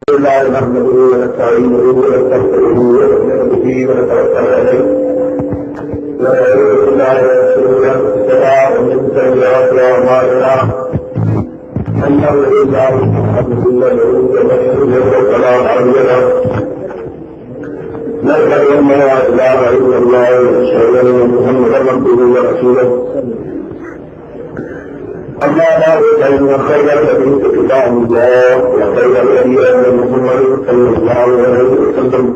الله نحمده ونستعينه ونستغفره ونؤمن به ونتوكل عليه ونعوذ بالله من شرور انفسنا ومن سيئات اعمالنا من يهده الله فلا مضل له ومن يضلل فلا هادي له نشهد ان لا اله الا الله ونشهد ان محمدا عبده ورسوله أما بعد فإن خير الحديث كتاب الله وخير الهدي هدي محمد صلى الله عليه وسلم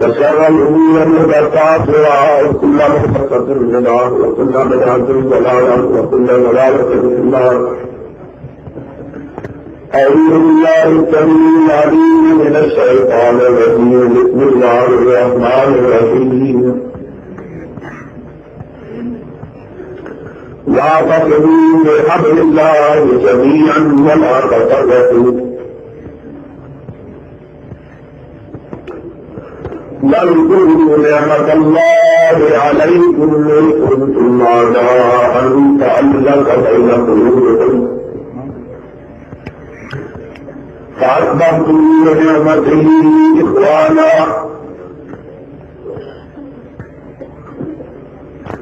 وشر الأمور محدثاتها وكل محدثة بدعة وكل بدعة ضلالة وكل ضلالة في النار. أعوذ بالله السميع العليم من الشيطان الرجيم. بسم الله الرحمن الرحيم. واعتصموا بحبل الله جميعا ولا تفرقوا واذكروا نعمة الله عليكم إذ كنتم أعداء فألف بين قلوبكم فأصبحتم بنعمته إخوانا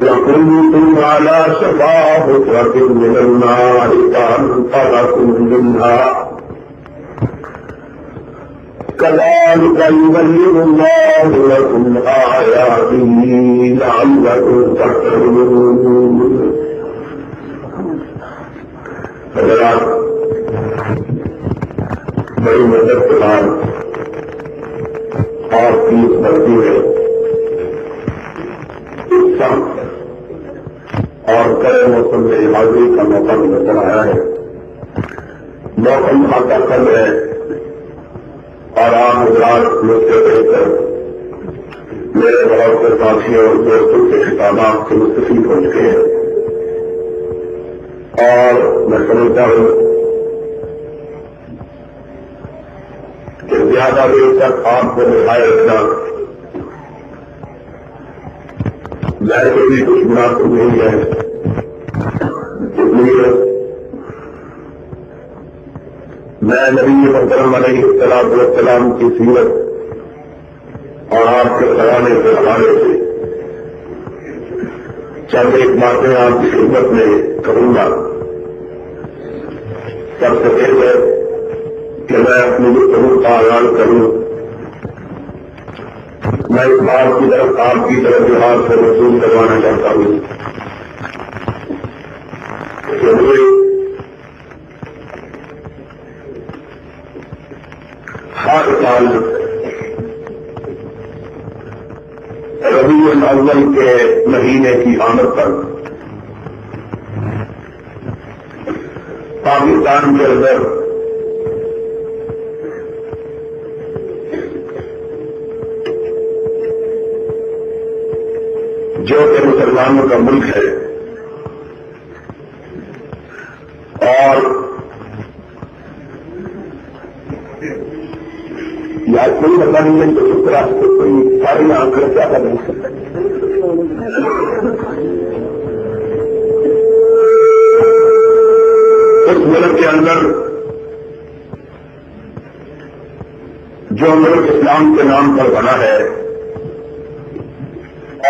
وكنتم على شفا حفرة من النار فأنقذكم منها كذلك يبين الله لكم آياته لعلكم تهتدون. حضرات بڑی مدد کے بعد اور تیس بڑھتی ہے اور کئی موسم میں حاضری کا موقع بھی نظر آیا ہے. موسم خاصا کم ہے اور آپ حضرات مجھ سے کہہ کر میرے بہت سے ساتھیوں اور دوستوں کے خطابات سے مستفید ہو چکے ہیں اور میں سمجھتا ہوں کہ زیادہ دیر تک آپ کو بٹھائے رکھنا ظاہر بھی کچھ مناسب نہیں ہے. اس لیے میں نبی محترم علیہ الصلوۃ والسلام کی سیرت اور آپ کے زمانے کے حوالے سے چند ایک باتیں آپ کی خدمت میں کروں گا. سب سے پہلے کہ میں اپنی گفتگو کا اعلان کروں، میں اس بات کی طرف آپ کی طرف جہاز سے وصول کروانا چاہتا ہوں کہ ہر سال ربیع الاول کے مہینے کی آمد پر پاکستان کے اندر جو کہ مسلمانوں کا ملک ہے اور یا کوئی پتا نہیں ہے تو اس طرح سے کوئی ساری آنکڑے زیادہ نہیں سکتے. اس ملک کے اندر جو ملک اسلام کے نام پر بنا ہے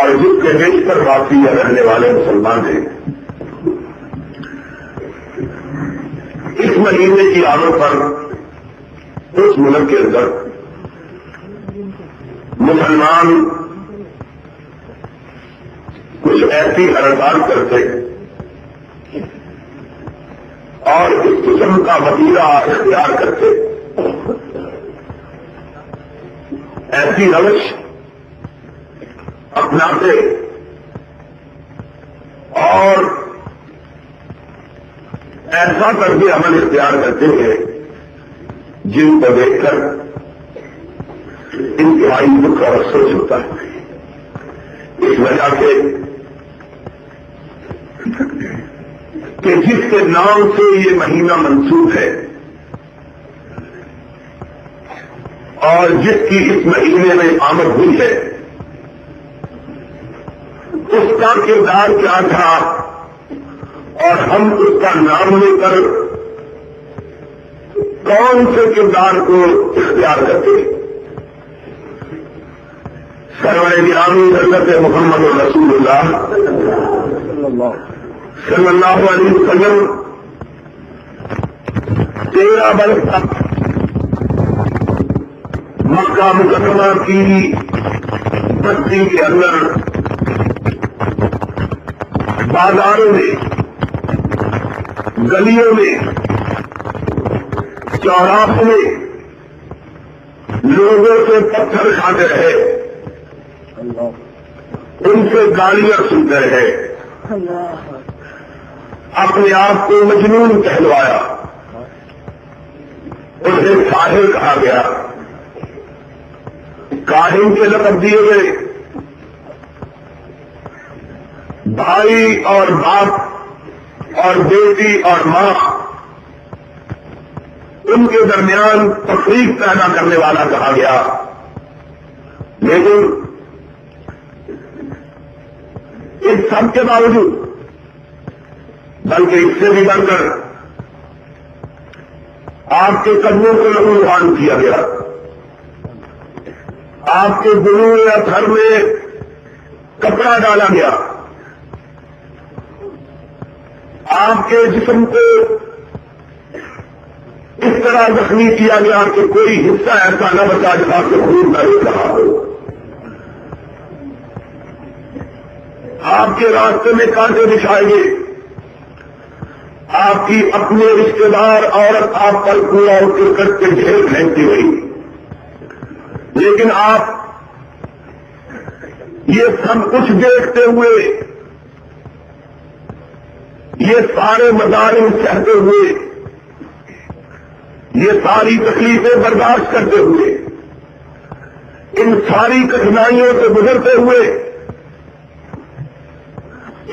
اور جس کے بیشتر واقعی رہنے والے مسلمان ہیں، اس مہینے کی آمد پر اس ملک کے اندر مسلمان کچھ ایسی حرکات کرتے اور اس قسم کا وسیلہ اختیار کرتے، ایسی روش اپناتے اور ایسا طرز عمل اختیار کرتے ہیں جن کو دیکھ کر انتہائی دکھ اور افسوس ہوتا ہے. اس وجہ سے کہ جس کے نام سے یہ مہینہ منسوب ہے اور جس کی اس مہینے میں آمد ہوئی ہے، اس کا کردار کیا تھا اور ہم اس کا نام لے کر کون سے کردار کو اختیار کرتے ہیں؟ سرور گرامی حضرت محمد رسول اللہ صلی اللہ علیہ وسلم 13 برس تک مکہ مکرمہ کی بستی کے اندر بازاروں میں، گلیوں میں، چوراہوں میں لوگوں سے پتھر کھاتے رہے، ان سے گالیاں سنتے رہے، اپنے آپ کو مجنون کہلوایا، انہیں ساحر کہا گیا، کاہن کے لقب دیے گئے، بھائی اور باپ اور بیٹی اور ماں ان کے درمیان تفریق پیدا کرنے والا کہا گیا۔ لیکن اس سب کے باوجود، بلکہ اس سے بھی بڑھ کر آپ کے قدموں کو لہوحان کیا گیا، آپ کے دلوں یا گھر میں کپڑا ڈالا گیا، آپ کے جسم کو اس طرح زخمی کیا گیا کہ کوئی حصہ ایسا نہ بچا جہاں سے خون نہ نکل رہا ہو، آپ کے راستے میں کانٹے بچھائے گئے، آپ کی اپنے رشتے دار عورت آپ پر کوڑا اتر کر کے ڈھیر پھینکتی رہی، لیکن آپ یہ سب کچھ دیکھتے ہوئے، یہ سارے مظالم سہتے ہوئے، یہ ساری تکلیفیں برداشت کرتے ہوئے، ان ساری کٹھنائیوں سے گزرتے ہوئے،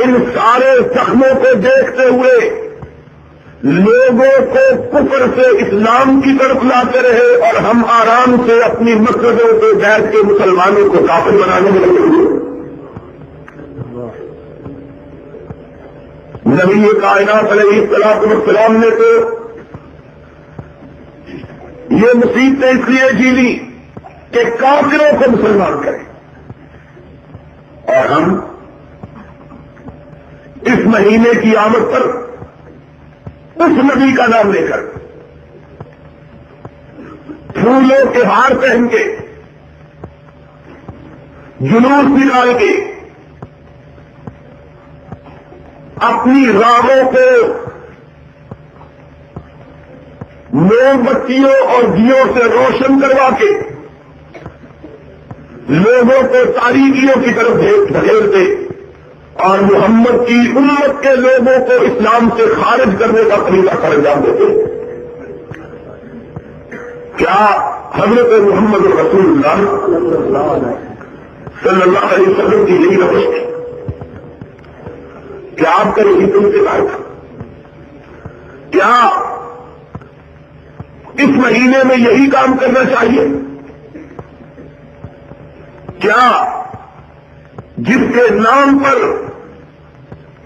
ان سارے زخموں کو دیکھتے ہوئے لوگوں کو کفر سے اسلام کی طرف لاتے رہے، اور ہم آرام سے اپنی مسجدوں پہ بیٹھ کے مسلمانوں کو کافر بنانے میں لگے ہوئے۔ نبی کائنات علیہ السلام نے تو یہ مصیبتیں اس لیے جھیلی کہ کافروں کو مسلمان کریں، اور ہم اس مہینے کی آمد پر اس نبی کا نام لے کر پھولوں کے ہار پہن کے، جلوس نکال کے، اپنی راہوں کو موم بتیوں اور دیوں سے روشن کروا کے لوگوں کو تاریکیوں کی طرف دھکیلتے اور محمد کی امت کے لوگوں کو اسلام سے خارج کرنے کا طریقہ سر انجام دیتے۔ کیا حضرت محمد رسول اللہ صلی اللہ علیہ وسلم کی یہی روش تھی؟ کیا آپ کا یہی تم سے بات تھا؟ کیا اس مہینے میں یہی کام کرنا چاہیے؟ کیا جس کے نام پر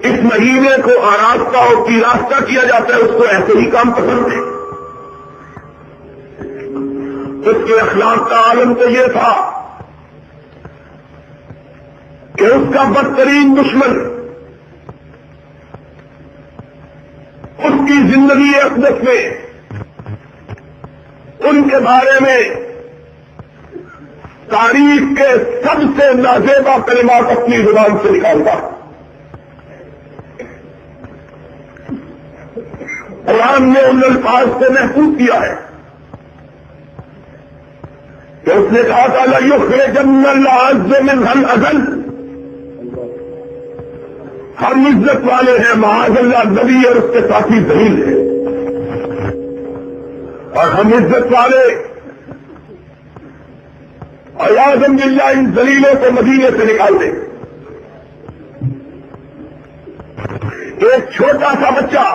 اس مہینے کو آراستہ اور پیراستہ کیا جاتا ہے اس کو ایسے ہی کام پسند ہے؟ اس کے اخلاق کا عالم تو یہ تھا کہ اس کا بدترین دشمن اس کی زندگی اقدس میں ان کے بارے میں تاریخ کے سب سے نازیبا کلمات اپنی زبان سے نکالتا۔ قرآن نے ان الفاظ کو محفوظ کیا ہے کہ اس نے کہا تھا لَيُخْرِجَنَّ الْأَعَزَّ مِنْهَا الْأَذَلَّ، ہم عزت والے ہیں، معاذ اللہ نبی اور اس کے ساتھی ذلیل ہیں، اور ہم عزت والے اور اعظم باللہ ان ذلیلوں کو مدینے سے نکال دیں۔ ایک چھوٹا سا بچہ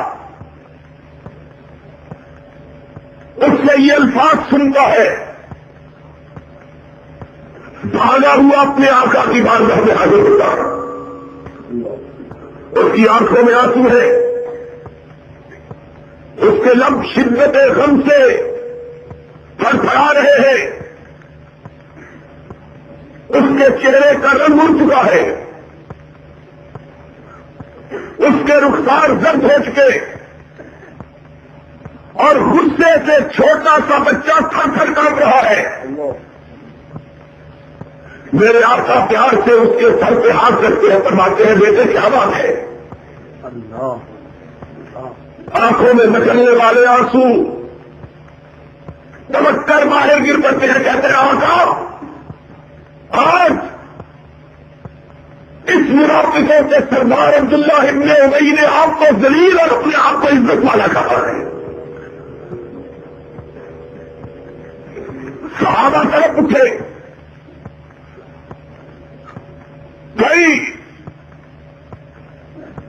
اس سے یہ الفاظ سنتا ہے، بھاگا ہوا اپنے آقا کی بارگاہ میں حاضر ہوتا ہے، اس کی آنکھوں میں آنسو ہے، اس کے لب شدت غم سے بڑھا رہے ہیں، اس کے چہرے کا رنگ اڑ چکا ہے، اس کے رخسار زرد ہو چکے، اور غصے سے چھوٹا سا بچہ تھر تھر کانپ رہا ہے۔ میرے آقا پیار سے اس کے سر پہ ہاتھ رکھتے ہیں، فرماتے ہیں بیٹے کیا بات ہے؟ آنکھوں میں نکلنے والے آنسو دمک کر باہر گر پڑتے ہیں، کہتے ہیں آقا آج اس منافقوں کے سردار عبداللہ ابن ابی نے آپ کو ذلیل اور اپنے آپ کو عزت والا کہا ہے۔ صحابہ طرف اٹھے، کئی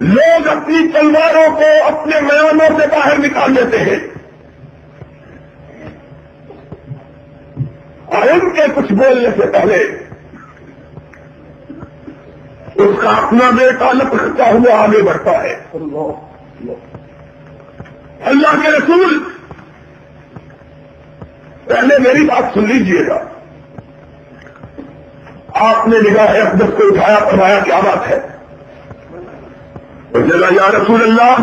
لوگ اپنی تلواروں کو اپنے میانوں سے باہر نکال لیتے ہیں، اور ان کے کچھ بولنے سے پہلے اس کا اپنا بیٹا لپکتا ہوا آگے بڑھتا ہے۔ اللہ کے رسول پہلے میری بات سن لیجئے گا۔ آپ نے نگاہ اقدس کو اٹھایا، فرمایا کیا بات ہے؟ یا رسول اللہ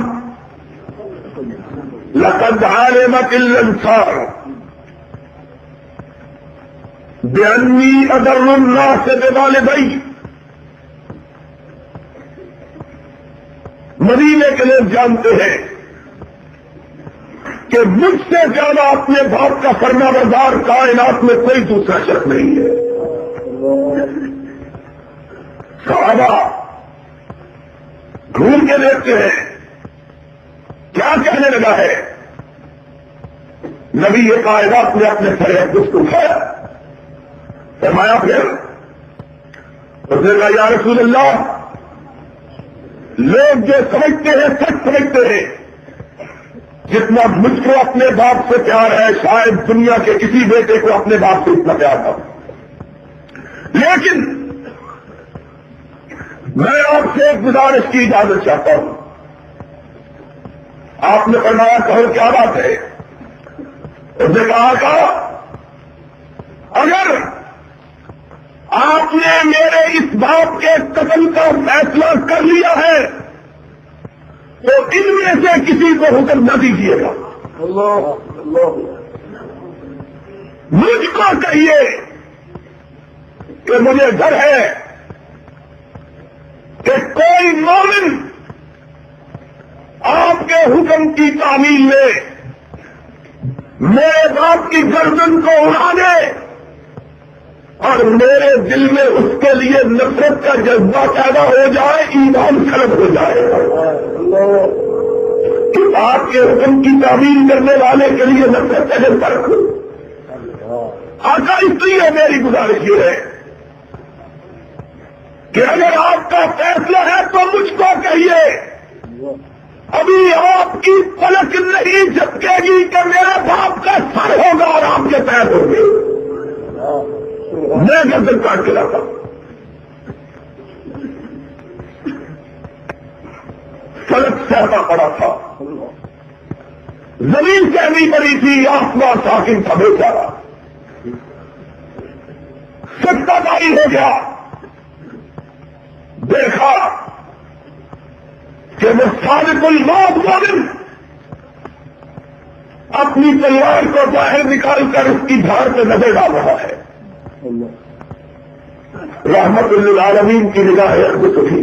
لقد علمت الانصار بانی اضر الناس بوالدی، مدینے کے لوگ جانتے ہیں کہ مجھ سے زیادہ اپنے باپ کا فرما بردار کائنات میں کوئی دوسرا شخص نہیں ہے۔ صحابہ گھوم کے دیکھتے ہیں کیا کہنے لگا ہے۔ نبی یہ کائنات نے اپنے سر اقدس کو اٹھایا، فرمایا پھر اس نے کہا یا رسول اللہ لوگ جو سمجھتے ہیں سچ سمجھتے ہیں، جتنا مجھ کو اپنے باپ سے پیار ہے شاید دنیا کے کسی بیٹے کو اپنے باپ سے اتنا پیار تھا، لیکن میں آپ سے ایک گزارش کی اجازت چاہتا ہوں۔ آپ نے فرمایا کہو کیا بات ہے؟ اس نے کہا کہ اگر آپ نے میرے اس باپ کے قتل کا فیصلہ کر لیا ہے تو ان میں سے کسی کو حکم نہ دیجیے گا، مجھ کو کہیے کہ مجھے ڈر ہے کہ کوئی مومن آپ کے حکم کی تعمیل میں میرے باپ کی گردن کو اڑا دے اور میرے دل میں اس کے لیے نفرت کا جذبہ پیدا ہو جائے، ایمان خراب ہو جائے کہ آپ کے حکم کی تعمیل کرنے والے کے لیے نفرت کا جذبہ رکھو۔ آقا اس لیے میری گزارش یہ ہے کہ اگر آپ کا فیصلہ ہے تو مجھ کو کہیے، ابھی آپ کی پلک نہیں جھپکے گی کہ میرے باپ کا سر ہوگا اور آپ کے پیر ہوں گے، میں گردن کاٹ کے لاتا ہوں۔ سڑک سہتا پڑا تھا، زمین سہمی پڑی تھی، آسمان ساکن تھا بیچارہ، سکتا داری ہو گیا، دیکھا کہ وہ صادق الموت مومن اپنی تلوار کو باہر نکال کر اس کی دھار پہ نظر ڈال رہا ہے۔ رحمت للعالمین کی نگاہ اقدس اٹھی،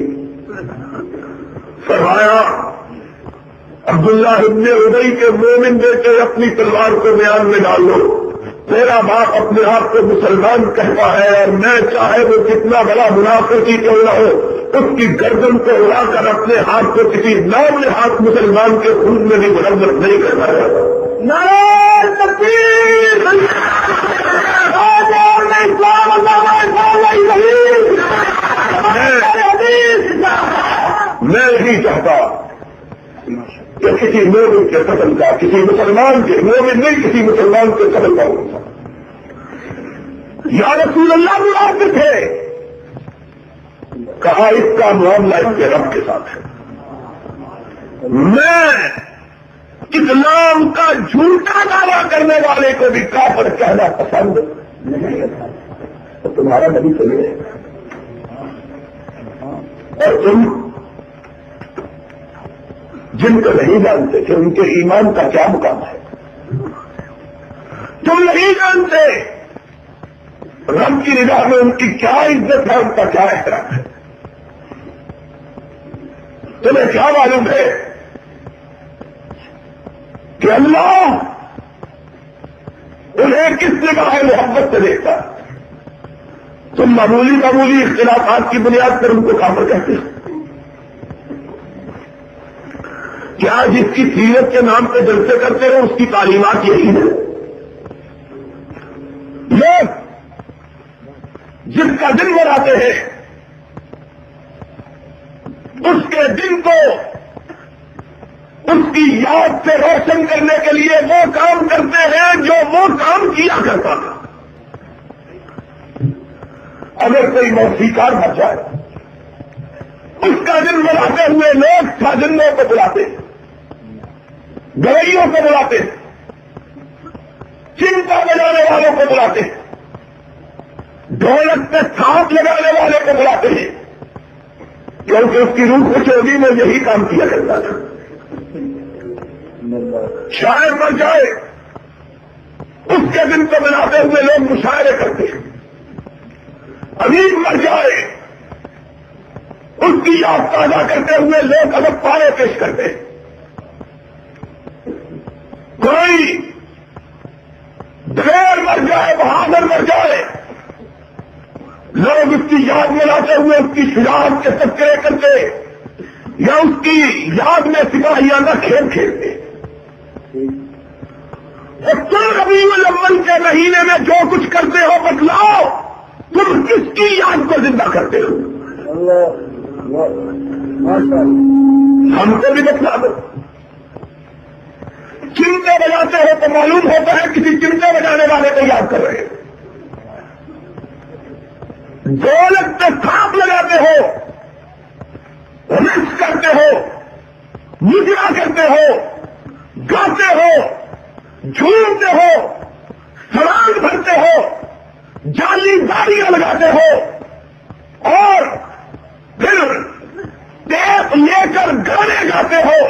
فرمایا عبداللہ ابن ابی کے مومن بیٹے اپنی تلوار کو میان میں ڈال لو، تیرا باپ اپنے آپ کو مسلمان کہتا ہے اور میں چاہے وہ کتنا بڑا منافق ہی کیوں نہ ہو اس کی گردن کو اڑا کر اپنے ہاتھ کو کسی نام ہاتھ مسلمان کے خون میں بھی مرمت نہیں کرنا ہے۔ نعرہ تکبیر، میں نہیں چاہتا کہ کسی مومن کے قتل کا، کسی مسلمان کے، مومن نہیں کسی مسلمان کے قتل کا ہوتا۔ یا رسول اللہ منافق ہے، کہا اس کا معاملہ اس کے رب کے ساتھ ہے، میں اسلام کا جھوٹا دعویٰ کرنے والے کو بھی کافر کہنا پسند نہیں ہے، تو تمہارا نبی چلے گا اور تم جن کو نہیں جانتے کہ ان کے ایمان کا کیا مقام ہے، تم نہیں جانتے رب کی نگاہ میں ان کی کیا عزت ہے، ان کا کیا احترام ہے، تمہیں کیا معلوم ہے کہ اللہ انہیں کس نگاہ محبت سے دیکھتا، تم معمولی اختلافات کی بنیاد پر ان کو کافر کہتے ہو؟ کیا جس کی سیرت کے نام پہ جلسے کرتے ہو اس کی تعلیمات یہی ہے؟ لوگ جس کا دن مناتے ہیں اس کے دن کو اس کی یاد سے روشن کرنے کے لیے وہ کام کرتے ہیں جو وہ کام کیا کرتا تھا۔ اگر کوئی موسیقار مر جائے اس کا دن مناتے ہوئے لوگ سازندوں کو بلاتے ہیں، گویوں کو بلاتے ہیں، چمٹا بجانے والوں کو بلاتے ہیں، ڈھولک پہ تھاپ لگانے والے کو بلاتے ہیں، کیونکہ اس کی روح خوش ہوگی میں یہی کام کیا کرتا تھا۔ شاعر مر جائے اس کے دن کو مناتے ہوئے لوگ مشاعرے کرتے ہیں، امیر مر جائے اس کی یاد تازہ کرتے ہوئے لوگ ادب پارے پیش کرتے ہیں، کوئی دلیر مر جائے، بہادر مر جائے، لوگ اس کی یاد میں لاتے ہوئے اس کی شجاعت کے تذکرے کرتے یا اس کی یاد میں سپاہیانہ کھیل کھیلتے۔ تم ربیع الاول کے مہینے میں جو کچھ کرتے ہو بتلاؤ، تم کس کی یاد کو زندہ کرتے ہو؟ ہم کو بھی بتلا دو۔ چمٹے بجاتے ہو تو معلوم ہوتا ہے کسی چمٹے بجانے والے کو یاد کر رہے ہو، ڈھولک پہ تھاپ لگاتے ہو، رقص کرتے ہو، مجرا کرتے ہو، گاتے ہو، جھومتے ہو، سلام بھرتے ہو، جعلی داڑیاں لگاتے ہو اور پھر ٹیپ لے کر گانے گاتے ہو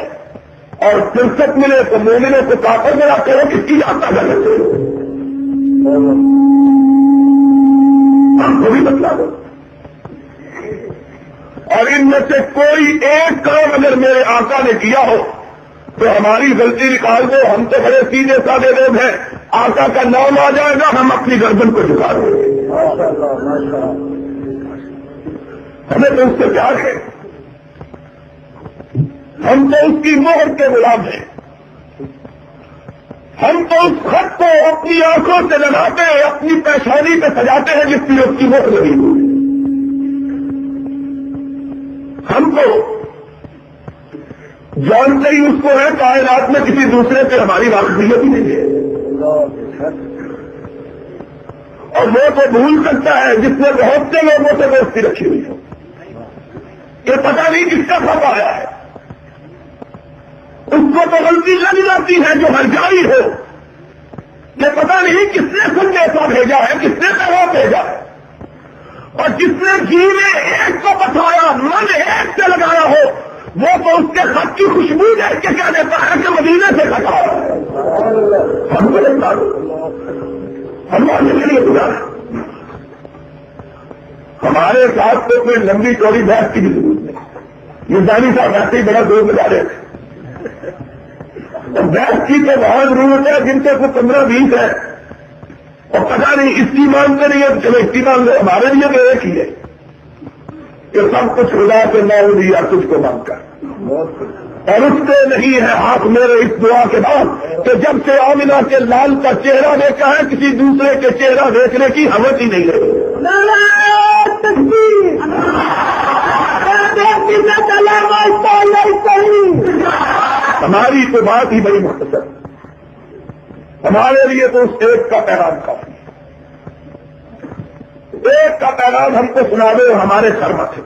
اور فرصت ملے تو مومنوں کو کافر بناتے ہو، کس کی یاد تازہ کرتے ہو؟ ہم کو بھی بتلا دو۔ اور ان میں سے کوئی ایک کام اگر میرے آقا نے کیا ہو تو ہماری غلطی نکال دو، ہم تو بڑے سیدھے سادے لوگ ہیں، آقا کا نام آ جائے گا ہم اپنی گردن کو جھکا دیں گے، ہمیں تو اس سے پیار ہے، ہم تو اس کی مہر کے غلام ہیں، ہم تو اس خط کو اپنی آنکھوں سے لگاتے ہیں، اپنی پیشانی پہ سجاتے ہیں جس کی اس کی مہر لگی ہوئی۔ ہم کو جانتے ہی اس کو ہے، کائنات میں کسی دوسرے سے ہماری واقفیت ہی نہیں ہے، اور وہ تو بھول سکتا ہے جس نے بہت سے لوگوں سے دوستی رکھی ہوئی ہے کہ پتہ نہیں کس کا خط آیا ہے، اس کو تو غلطی لگ جاتی ہے جو ہر جاری ہو کہ پتہ نہیں کس نے سندیشہ بھیجا ہے، کس نے پیغام بھیجا ہے، اور جس نے جی میں ایک کو بتایا، من ایک سے لگایا ہو، وہ تو اس کے خط کی خوشبو دیکھ کے کیا دیتا ہے کہ مدینے سے خط آیا ہے۔ ہم کو بتا دو، ہم آنے کے لیے گزارا، ہمارے ساتھ تو کوئی لمبی چوڑی بحث کی بھی ضرورت نہیں، یہ دانی صاحب ایسے ہی بڑا دور بتا رہے تھے، بحث کی تو بہت ضرورت ہے جن سے کوئی 15-20 ہے اور پتہ نہیں اس کی مانگتے نہیں ہے، چلو اس کی مانگ لو، ہمارے لیے تو ایک ہی ہے کہ سب کچھ خدا سے مانگ لیا تجھ کو مانگ کر، اور اس سے نہیں ہے ہاتھ میرے اس دعا کے بعد کہ جب سے آمنہ کے لال کا چہرہ دیکھا ہے کسی دوسرے کے چہرہ دیکھنے کی ہمت ہی نہیں رہی۔ ہماری تو بات ہی بڑی مختصر، ہمارے لیے تو اس ایک کا پیغام کافی ہے، ایک کا پیغام ہم کو سنا دو، ہمارے سر مت ہے،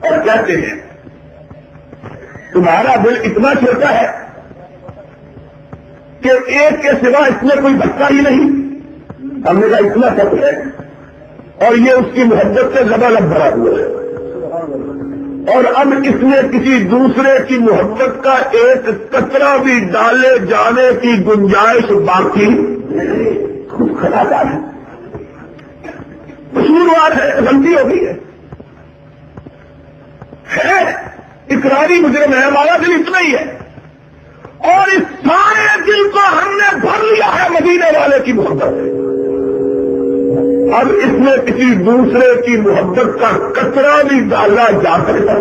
اور کہتے ہیں تمہارا دل اتنا چھوٹا ہے کہ ایک کے سوا اس میں کوئی بچہ ہی نہیں. ہم نے کہا اتنا سب ہے اور یہ اس کی محبت سے لبالب بھرا ہوا ہے اور اب اس میں کسی دوسرے کی محبت کا ایک قطرہ بھی ڈالے جانے کی گنجائش باقی خطا ہے, قصوروار ہے, غلطی ہو گئی ہے اقراری مجرم ہے. ہمارا دل اتنا ہی ہے اور اس سارے دل کو ہم نے بھر لیا ہے مدینے والے کی محبت سے. اب اس میں کسی دوسرے کی محبت کا قطرہ بھی ڈالا جا سکتا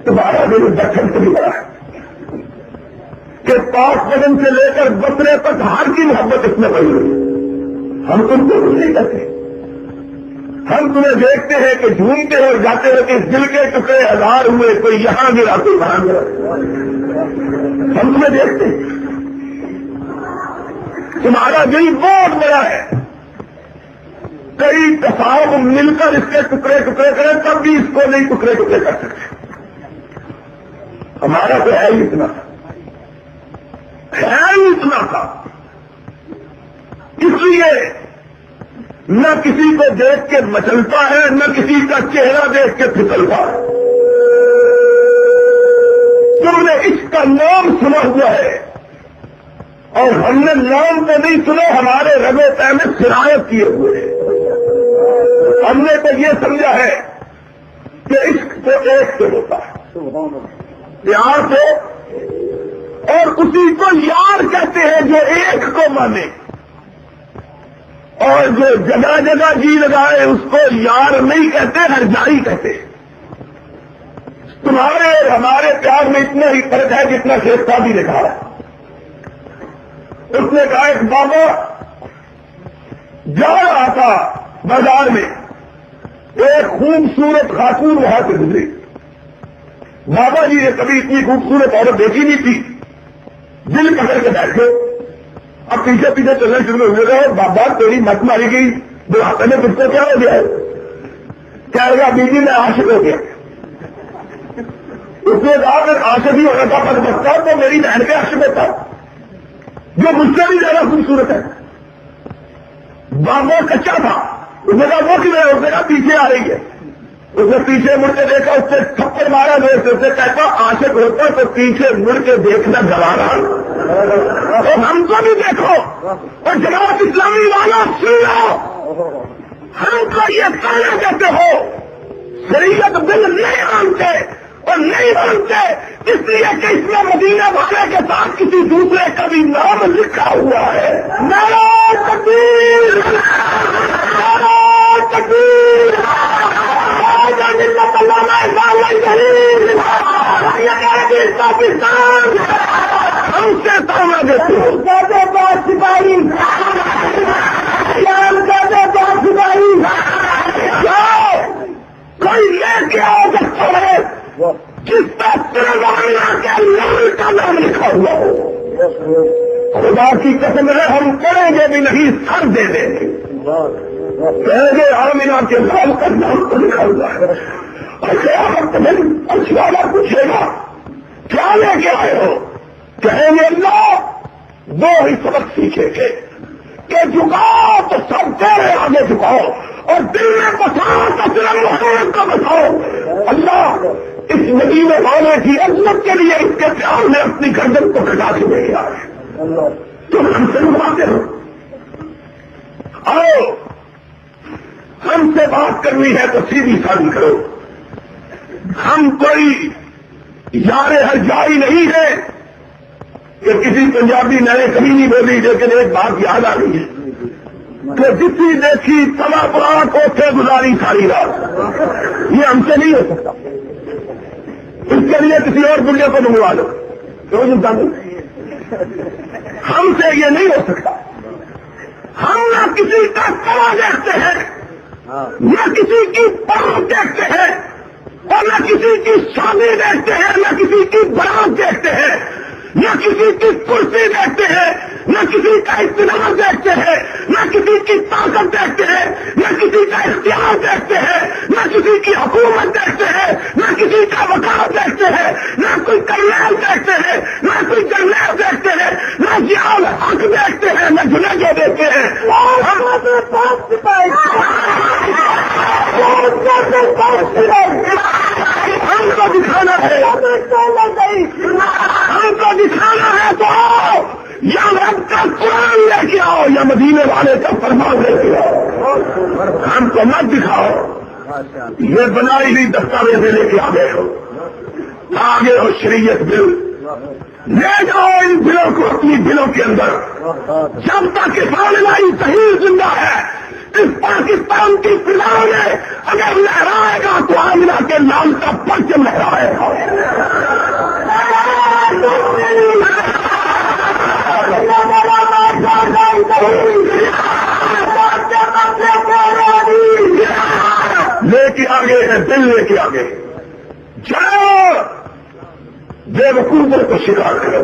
تمہارا دل دکھن سے بھی بڑا ہے کہ پاک بدن سے لے کر بسرے تک ہر کی محبت اس میں بڑی ہوئی. ہم تم کو کچھ نہیں کرتے, ہم تمہیں دیکھتے ہیں کہ جھومتے ہو جاتے ہو کہ دل کے ٹکڑے ہزار ہوئے, کوئی یہاں گرا کوئی وہاں گرا. ہم تمہیں دیکھتے ہیں تمہارا دل بہت بڑا ہے, کئی تصاوب مل کر اس کے ٹکڑے ٹکڑے کریں تب بھی اس کو نہیں ٹکڑے ٹکڑے کر سکتے. ہمارا تو ہے ہی اتنا تھا. اس لیے نہ کسی کو دیکھ کے مچلتا ہے, نہ کسی کا چہرہ دیکھ کے پھسلتا ہے. تم نے اس کا نام سنا ہوا ہے اور ہم نے نام تو نہیں سنا, ہمارے رگے پہ میں سرایت کیے ہوئے ہیں. ہم نے تو یہ سمجھا ہے کہ عشق تو ایک سے ہوتا ہے, پیار سے, اور اسی کو یار کہتے ہیں جو ایک کو مانے, اور جو جگہ جگہ جی لگائے اس کو یار نہیں کہتے, ہر جائی کہتے. تمہارے اور ہمارے پیار میں اتنا ہی فرق ہے جتنا شیخ صاحب بھی لکھا ہے. اس نے کہا ایک بابا جا رہا تھا بازار میں, ایک خوبصورت خاتون وہاں سے گزری. بابا جی نے کبھی اتنی خوبصورت عورت دیکھی نہیں تھی, دل پکڑ کے بیٹھے. اب پیچھے پیچھے چلنا شروع ہو گیا, بابا تیری مت ماری گئی, بڑھاپے میں تجھ کو کیا ہو گیا ہے؟ کیا ہوگا بیوی میں عاشق ہو گیا. اس نے کہا اگر عاشق ہی ہونا تھا بدبختہ تو میری بہن کے عاشق ہوتا جو مجھ سے بھی زیادہ خوبصورت ہے. بابا کچا تھا, اس نے کہا وہ کیوں ہے؟ اس نے کہا پیچھے آ رہی ہے. اس نے پیچھے مڑ کے دیکھا, اس سے تھپڑ مارا, اس سے کہتا عاشق ہوتا تو پیچھے مڑ کے دیکھنا گوارا. ہم کو بھی دیکھو اور جماعت اسلامی والا سن لو, ہم کو یہ کہنا کہتے ہو شریعت بل نہیں مانتے اور نہیں مانتے اس لیے کہ اس میں مدینہ والے کے ساتھ کسی دوسرے کا بھی نام لکھا ہوا ہے. نعرہ تکبیر, نعرہ تکبیر, ہم سے سامنا دیتے ہو سپاہی, کوئی لے کے آؤ سکتا ہے جس پر تلنگانہ کے لال کا نام لکھا ہوا ہو. خدا کی قسم ہے ہم کریں گے بھی نہیں, سر دے دیں گے. کہیں گے آمینہ کے لال کا نام تو لکھا ہوا ہے. اور والا پوچھے گا کیا لے کے آئے ہو, کہیں گے اللہ دو ہی سبق سیکھے گے کہ جھکاؤ تو سب تیرے آگے جھکاؤ اور دل میں بساؤ تو صرف محمد کا بساؤ. اللہ اس مدینے والے کی عظمت کے لیے اس کے پیار میں اپنی گردن کو کٹا کے دے گیا ہے. تم ہم سے باتیں ہو, آؤ ہم سے بات کرنی ہے تو سیدھی سادھی کرو. ہم کوئی یار ہر جائی نہیں ہے کہ کسی پنجابی میں نے کبھی نہیں بولی, لیکن ایک بات یاد آ رہی ہے کہ جتنی دیکھی تبا پڑا کوٹھے گزاری ساری رات. یہ ہم سے نہیں ہو سکتا, اس کے لیے کسی اور دنیا کو منگوا لو. ہم سے یہ نہیں ہو سکتا. ہم نہ کسی کا توا دیکھتے ہیں, نہ کسی کی پاؤں دیکھتے ہیں, اور نہ کسی کی شادی دیکھتے ہیں, نہ کسی کی برات دیکھتے ہیں. نہ کسی کی کرسی دیکھتے ہیں، نہ کسی کا اطلاع دیکھتے ہیں، نہ کسی کی طاقت دیکھتے ہیں، نہ کسی کا اختیار دیکھتے ہیں، نہ کسی کی حکومت دیکھتے ہیں، نہ کسی کا وکالت دیکھتے ہیں، نہ کوئی کرنیل دیکھتے ہیں، نہ کوئی جرنیل دیکھتے ہیں، نہ ضیاء الحق دیکھتے ہیں، نہ جنیجو دیکھتے ہیں۔ ہم کو دکھانا ہے، ہم کو دکھانا ہے تو یا رب کا قرآن لے کے آؤ یا مدینے والے کا فرمان لے کے آؤ، ہم کو مت دکھاؤ یہ بنائی ہوئی دستاویزیں لے کے آگے ہو، آگے ہو شریعت بل، لے جاؤ ان بلوں کو اپنی دلوں کے اندر، جب تک اسلامی صحیح زندہ ہے۔ اس پاکستان کی فضا میں اگر لہرائے گا تو آمنہ کے نام کا پرچم لہرائے گا۔ لے کے آگے ہے، دل لے کے آگے جاؤ، بے وقوفوں کو شکار کرو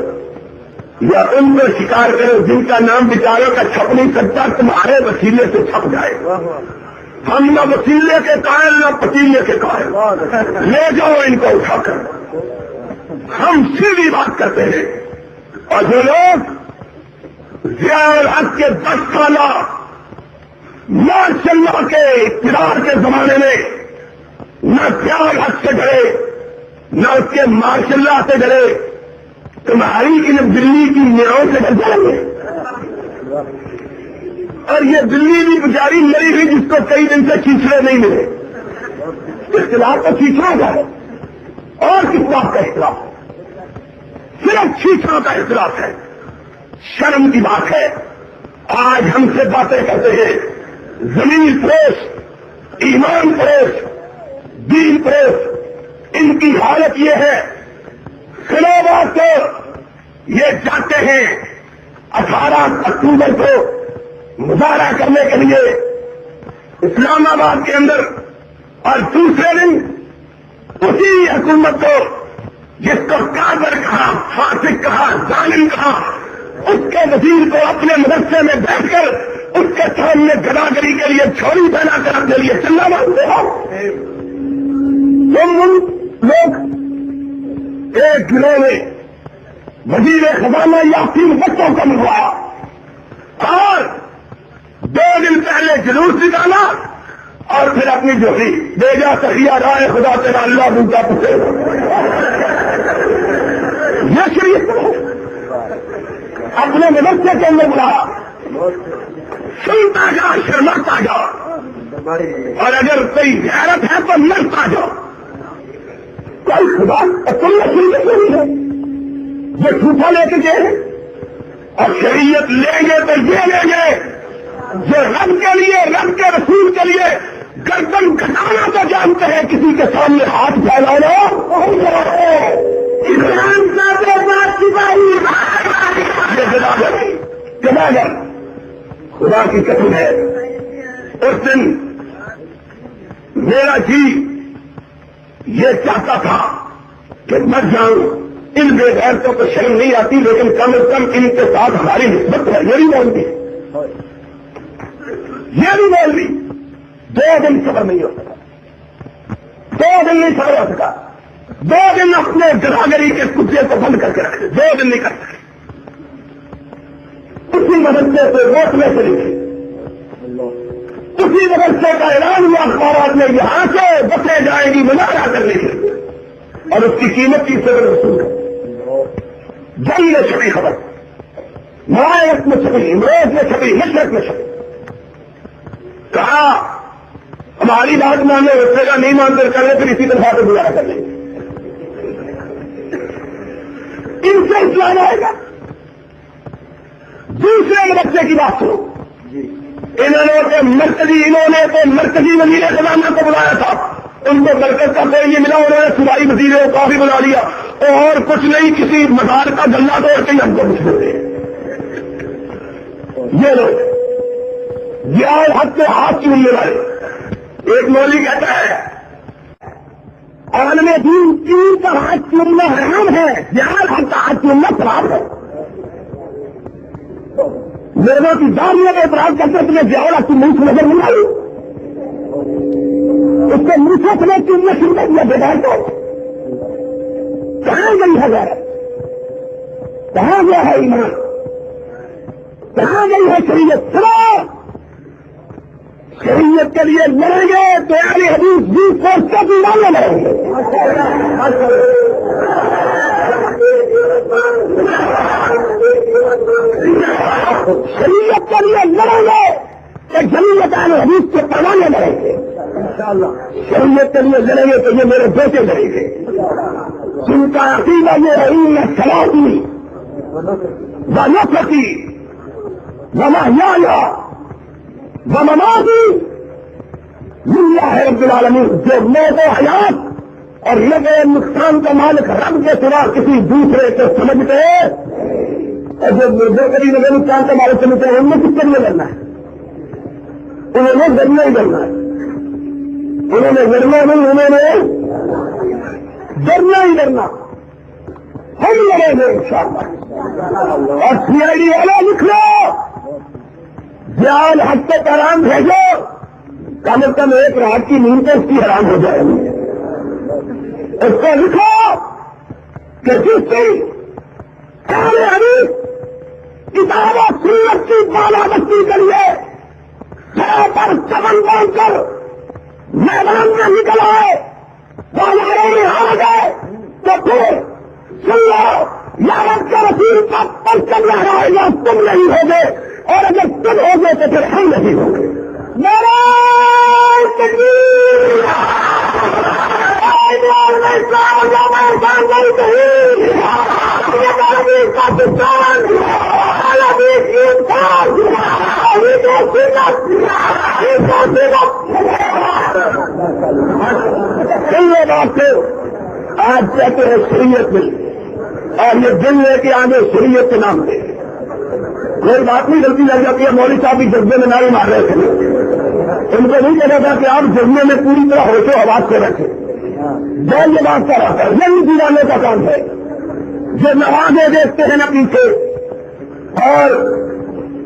یا ان کو شکار کرو جن کا نام بیچاروں کا چھپ نہیں سکتا، تمہارے وسیلے سے چھپ جائے گا۔ ہم نہ وسیلے کے قائل نہ پتیلے کے قائل، لے جاؤ ان کو اٹھا کر۔ ہم سیدھی بات کرتے ہیں، اور جو لوگ ضیاء الحق کے 10 سالہ ماشاء اللہ کے اقتدار کے زمانے میں نہ ضیاء الحق سے ڈرے نہ اس کے ماشاء اللہ سے ڈرے، تمہاری ان بلی کی نیاؤں سے ڈر جائیں گے۔ اور یہ بلی بھی بیچاری مری ہوئی جس کو کئی دن سے چیچڑے نہیں ملے، اختلاف تو چیچڑوں کا ہے، اور کس بات کا اختلاف ہے؟ صرف چیچڑوں کا اختلاف ہے۔ شرم کی بات ہے، آج ہم سے باتیں کرتے ہیں زمین فروش، ایمان فروش، دین فروش، ان کی حالت یہ ہے، خلافات کو یہ چاہتے ہیں 18 اکتوبر کو مظاہرہ کرنے کے لیے اسلام آباد کے اندر، اور دوسرے دن اسی حکومت کو جس کو کافر کہا، فاسق کہا، ظالم کہا، اس کے وزیر کو اپنے مدرسے میں بیٹھ کر اس کے سامنے گداگری کے لیے چھوڑی پہنا کر اپنے لیے چلنا مانگتے ہیں۔ لوگ ایک گروہ میں وزیر خزانہ یاسین بچوں کو منگوایا اور 2 دن پہلے جلوس نکالا اور پھر اپنی جوہری بے جا سہیا رائے خدا تیرا اللہ بوجھا پوچھے۔ یہ شریعت اپنے مدرسے کے اندر بلایا، سنتا جا شرماتا جا، اور اگر کوئی غیرت ہے تو مرتا جا۔ کوئی خدا تم نے شریعت نہیں ہے، یہ جھوٹا لے کے گئے، اور شریعت لیں گے تو یہ لیں گے جو رب کے لیے، رب کے رسول کے لیے گردن گھٹانا تو جانتے ہیں، کسی کے سامنے ہاتھ پھیلانا جناگر خدا کی قسم ہے۔ اس دن میرا جی یہ چاہتا تھا کہ مر جاؤں، ان بے غیرتوں کو شرم نہیں آتی، لیکن کم از کم ان کے ساتھ ہماری نسبت ہے، یہ بھی بول دی، یہ بھی بول دی۔ 2 دن صبر نہیں ہو سکا، 2 دن نہیں صبر ہو سکا، 2 دن اپنے گداگری کے کتے کو بند کر کے رکھے، 2 دن نہیں کر سکے۔ اسی مدرسے سے ووٹ میں سے لکھی، اسی مدرسے کا اعلان ہوا اخبارات میں، یہاں سے بسیں جائیں گی مظاہرہ کرنے کے لیے، اور اس کی قیمت کی صدر رسول ہے۔ جنگ میں چھپی خبر، مائرت میں چھپی، امروز میں چھپی، مشرق میں چھپی، کہا ہماری بات ماننے رکھے گا، نہیں مانتے کرنے پھر اسی طرح سے گزارا کر لیں گے۔ ان سے اسلام آئے گا۔ دوسرے مدرسے کی بات سنو، انہوں نے تو مرکزی وزیر خزانہ کو بلایا تھا، ان کو برکت کا کوئی نہیں ملا، انہوں نے صوبائی وزیر کو کافی بلا لیا، اور کچھ نہیں، کسی مزار کا گلہ توڑ کے ہم کو کچھ دیتے ہیں۔ یہ لوگ ضیاء الحق کے ہاتھ چومنے والے۔ ایک مولوی کہتا ہے عالم دین چین کا ہاتھ چومنا حرام ہے، جہاز ہم کا ہاتھ چومنا خراب ہے. لوگوں کی داڑیوں کا اعتراض کرتے تمہیں جاؤ کی منہ سے نظر نہیں آئی، اس کے منہ سے تمہیں چومنا شروع کر دیا بغیر کو. کہاں گئی ہے غیرت؟ کہاں گیا ہے ایمان؟ کہاں گئی ہے شریعت؟ سنو، شریعت کے لیے لڑیں گے تو اہل حدیث 20 فوج کا دیوانے لڑیں گے. شریعت کے لیے لڑیں گے کہ جمعیت اہل حدیث کے پروانے لڑیں گے. شریعت کے لیے لڑیں گے تو یہ میرے بیٹے لڑیں گے جن کا عقیدہ یہ رہی ہے سلامی ونفقی ومحیایا ومماتی للہ رب العالمین، جو موت و حیات اور لگے نقصان کا مالک رب کے سوا کسی دوسرے کو سمجھتے ہیں، اور جو کبھی لگے نقصان کا مالک سمجھتے ہیں ان میں کس کے لیے لڑنا ہے؟ انہوں نے ذریعہ ہی کرنا ہے، انہوں نے ذریعہ نہیں، انہوں نے ذریعہ ہی کرنا. ہم لڑیں گے انشاءاللہ. اور سی آئی ڈی والا لکھ لو، جال حد تک حرام بھیجو، کم از کم ایک رات کی نیند تو اس کی حرام ہو جائے گی. اس کو لکھو کہ جس دن اہل حدیث کتاب و سنت کی بالادستی کے لیے سر پر چمن باندھ کر میدان میں نکل آئے، بازاروں میں آ گئے، تو پھر سن لو یارت کا رسول کا پرچم لہرائے گا، تم نہیں ہوگے، اور اگر تم ہوگے تو پھر ہم نہیں ہوں گے. نعرہ تکبیر، آج کہتے ہیں شریعت میں، اور یہ دل لے کے آگے شریعت کے نام پہ کوئی بات نہیں غلطی لگ جاتی ہے. مولوی صاحب بھی جذبے میں نعرے مار رہے تھے، ان کو نہیں کہا تھا کہ آپ جذبے میں پوری طرح ہوش و حواس سے رکھیں. جو یہ بات کر رہا ہے یہی دیوانے کا کام ہے، جو نوازے دیکھتے ہیں نہ پیچھے. اور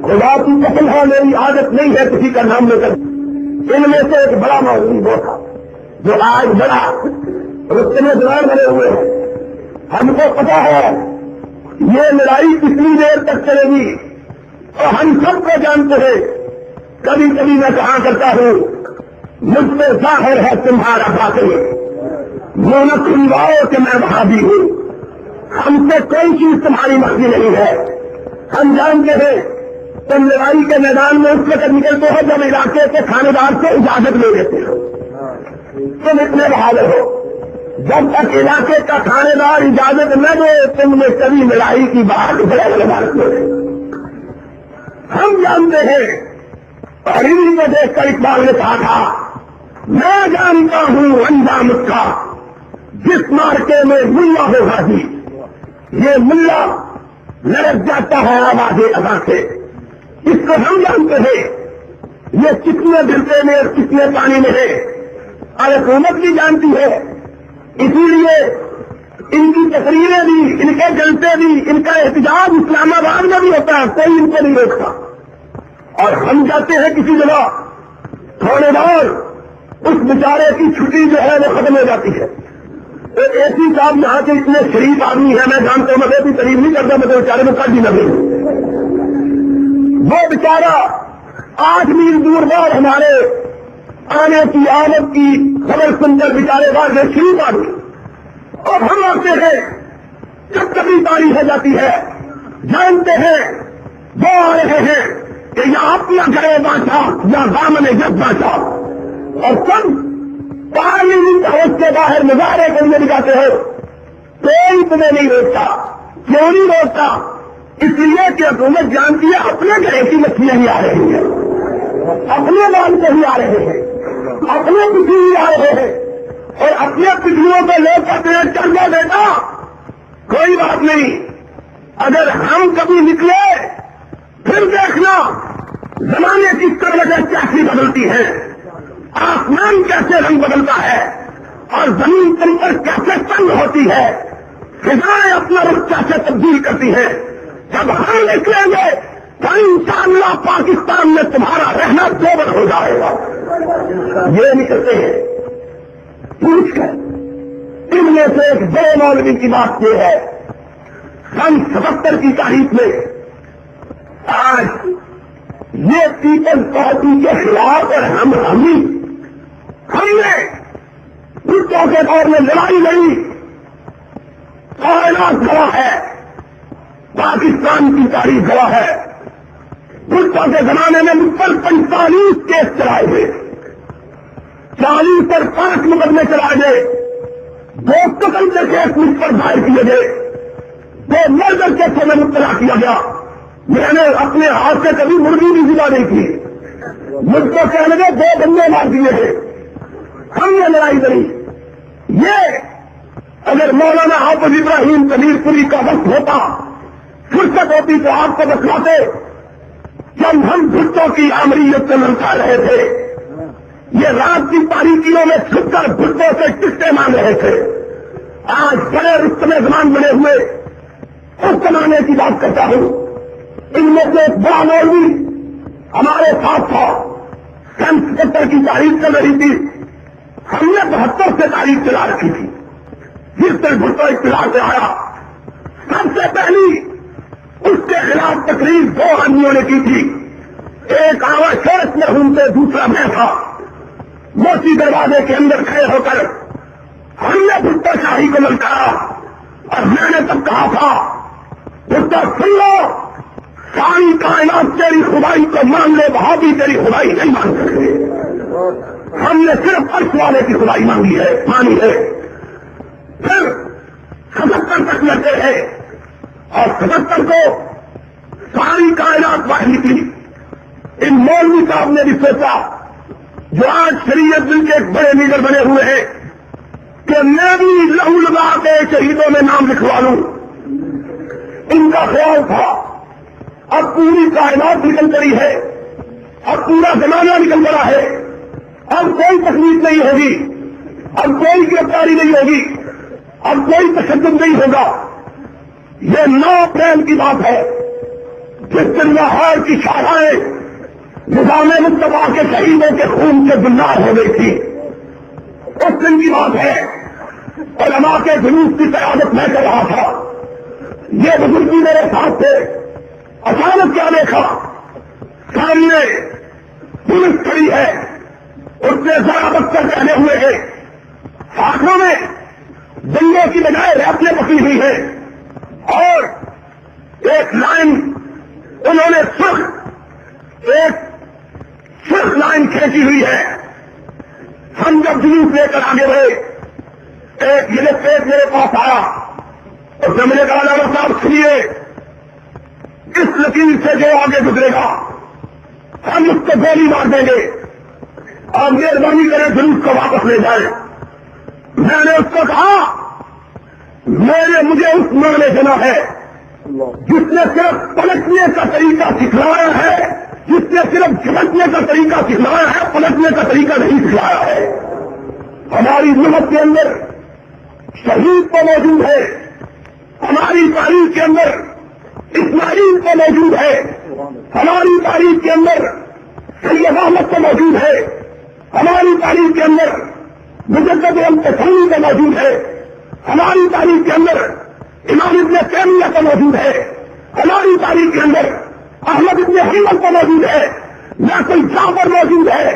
خدا کی قسم ہے میری عادت نہیں ہے کسی کا نام لے کر. ان میں سے ایک بڑا موضوع وہ تھا جو آج بڑا رستم زبان بنے ہوئے ہیں. ہم کو پتا ہے یہ لڑائی کتنی دیر تک چلے گی، اور ہم سب کو جانتے ہیں. کبھی کبھی میں کہا کرتا ہوں مجھ میں ظاہر ہے تمہارا باطن، مونت سنواؤ کہ میں وہابی ہوں. ہم سے کوئی چیز تمہاری مرضی نہیں ہے. ہم جانتے ہیں تم لڑائی کے میدان میں اس وقت نکلتے ہو جب علاقے کے تھانے دار سے اجازت لے لیتے ہو. تم اتنے بہادر ہو، جب تک علاقے کا تھانے دار اجازت نہ دے تم نے کبھی لڑائی کی بات بڑے عدالت میں. ہم جانتے ہیں، اور انہیں کو دیکھ کر اقبال نے کہا تھا میں جانتا ہوں انجام اس کا جس مارکے میں ملا ہو غازی. یہ ملا لڑک جاتا ہے آواز ادا سے. اس کو ہم جانتے ہیں یہ کتنے دلتے میں اور کتنے پانی میں ہے، اور حکومت بھی جانتی ہے. اسی لیے ان کی تقریریں بھی، ان کے جلسے بھی، ان کا احتجاج اسلام آباد میں بھی ہوتا ہے، کوئی ان کو نہیں روکتا. اور ہم جاتے ہیں کسی جگہ، تھوڑے دور اس بیچارے کی چھٹی جو ہے وہ ختم ہو جاتی ہے. ایک ایسی صاحب یہاں کے اتنے شریف آدمی ہے، میں جانتا ہوں، میں بھی تعریف نہیں کرتا، میں تو بیچارے میں کر بھی لگے. وہ بیچارہ 8 میل دور بعد ہمارے آنے کی آمد کی خبر سن کر بیچارے بعد شریف آدمی، اور ہم آتے ہیں جب کبھی باری ہو جاتی ہے، جانتے ہیں وہ آ رہے ہیں کہ یا اپنا گھرے بانٹا یا دامن جب بانٹا، اور سب پارلیمنٹ ہاؤس کے باہر مظاہرے کے لیے دکھاتے ہو. کوئی تمہیں نہیں روکتا. کیوں نہیں روکتا؟ اس لیے کہ حکومت جانتی ہے اپنے گھرے کی مچھلیاں ہی آ رہی ہیں، اپنے مال سے ہی آ رہے ہیں، اپنے پچھلی ہی آ رہے ہیں، اور اپنے پچھلیوں کو لوگ کہتے ہیں چل جا بیٹا کوئی بات نہیں. اگر ہم کبھی نکلے پھر دیکھنا زمانے کی طرح کیسی بدلتی ہے، آسمان کیسے رنگ بدلتا ہے، اور زمین پر کیسے تنگ ہوتی ہے، فضائیں اپنا رخ کیسے تبدیل کرتی ہیں. جب ہم نکلیں گے تو انشاءاللہ پاکستان میں تمہارا رہنا دوبر ہو جائے گا. یہ نکلتے ہیں پوچھ کر. ان میں سے ایک بڑے مولوی کی بات یہ ہے، سن 77 کی تاریخ میں آج یہ پیپلز پارٹی کے خلاف اور ہم نے بھٹو کے دور میں لڑائی لڑی. کائنات گواہ ہے، پاکستان کی تاریخ گواہ ہے. بھٹو کے زمانے میں مجھ پر 45 کیس چلائے گئے، 40 پر 5 مقدمے چلائے گئے، 2 قتل کے کیس مجھ پر دائر کیے گئے، 2 مرڈر کیسوں میں مبتلا کیا گیا. میں نے اپنے ہاتھ سے کبھی مرغی بھی ذبح نہیں کی. مجھ کو کہنے لگے 2 بندے مار دیے ہیں. ہم نے لڑائی لڑی. یہ اگر مولانا حافظ ابراہیم کبیر پوری کا وقت ہوتا، فرصت ہوتی تو آپ کو بتلاتے. جب ہم بھٹو کی آمریت سے للکا رہے تھے، یہ رات کی تاریکیوں میں چھپ کر بھٹو سے ٹکٹیں مانگ رہے تھے. آج بڑے رستم زمان بنے ہوئے اس زمانے کی بات کرتا ہوں. ان میں سے ایک بڑا مولوی ہمارے ساتھ تھا. سن 77 کی تاریخ چل رہی تھی، ہم نے 72 سے تاریخ چلا رکھی تھی. جس دن بھٹو اطلاع سے آیا، سب سے پہلی اس کے خلاف تقریر 2 آدمیوں نے کی تھی. ایک آواز شیخ مرحوم سے، دوسرا میں تھا. موسی دروازے کے اندر کھڑے ہو کر ہم نے بھٹو شاہی کو للکارا اور میں نے تب کہا تھا، بھٹو سن لو، ساری کائنات تیری خدائی کو مان لے، وہاں بھی تیری خدائی نہیں مان سکتے. ہم نے صرف عرش والے کی خدائی مانی ہے. پھر 77 تک لڑتے ہیں اور 77 کو ساری کائنات باہر نکلی. ان مولوی صاحب نے بھی سوچا، جو آج شریعت دل کے ایک بڑے لیڈر بنے ہوئے ہیں، کہ میں بھی لہو لگا کے شہیدوں میں نام لکھوا لوں. ان کا خیال تھا اب پوری کائنات نکل پڑی ہے، اب پورا زمانہ نکل پڑا ہے، اب کوئی تکلیف نہیں ہوگی، اب کوئی گرفتاری نہیں ہوگی، اب کوئی تشدد نہیں ہوگا. یہ 9 اپریل کی بات ہے، جس دن لاہور کی شاہراہیں نظام مصطفیٰ کے شہیدوں کے خون سے گلزار ہو گئی تھی. اس دن کی بات ہے. علماء کے جلوس کی قیادت میں کر رہا تھا. یہ بزرگی میرے ساتھ تھے. اچانک کیا دیکھا، سامنے پولیس کھڑی ہے، اس نے ذرا بختر پہنے ہوئے ہیں، ہاتھوں میں ڈنڈوں کی بجائے ریفلیں پکڑی ہوئی ہیں، اور ایک لائن انہوں نے سرخ لائن کھینچی ہوئی ہے. ہم جب جلوس لے کر آگے بڑھے، ایک مجسٹریٹ میرے پاس آیا، اس نے مجھے کہا، ڈاکٹر صاحب سنیے، اس لکیر سے جو آگے گزرے گا ہم اس کو گولی مار دیں گے، اور مہربانی کریں جلوس کو واپس لے جائیں. میں نے اس کو کہا، مجھے اس مرنے دینا ہے جس نے صرف پلٹنے کا طریقہ سکھلایا ہے، جس نے صرف جھپٹنے کا طریقہ سکھلایا ہے، پلٹنے کا طریقہ نہیں سکھلایا ہے. ہماری ملت کے اندر شہید تو موجود ہے، ہماری تاریخ کے اندر اسماعیل تو موجود ہے، ہماری تاریخ کے اندر سید احمد تو موجود ہے، ہماری تاریخ کے اندر مجدد الفسانی کا موجود ہے، ہماری تاریخ کے اندر امام ابن تیمیہ کا موجود ہے، ہماری تاریخ کے اندر احمد ابن حنبل کا موجود ہے. نہ کوئی جعفر موجود ہے،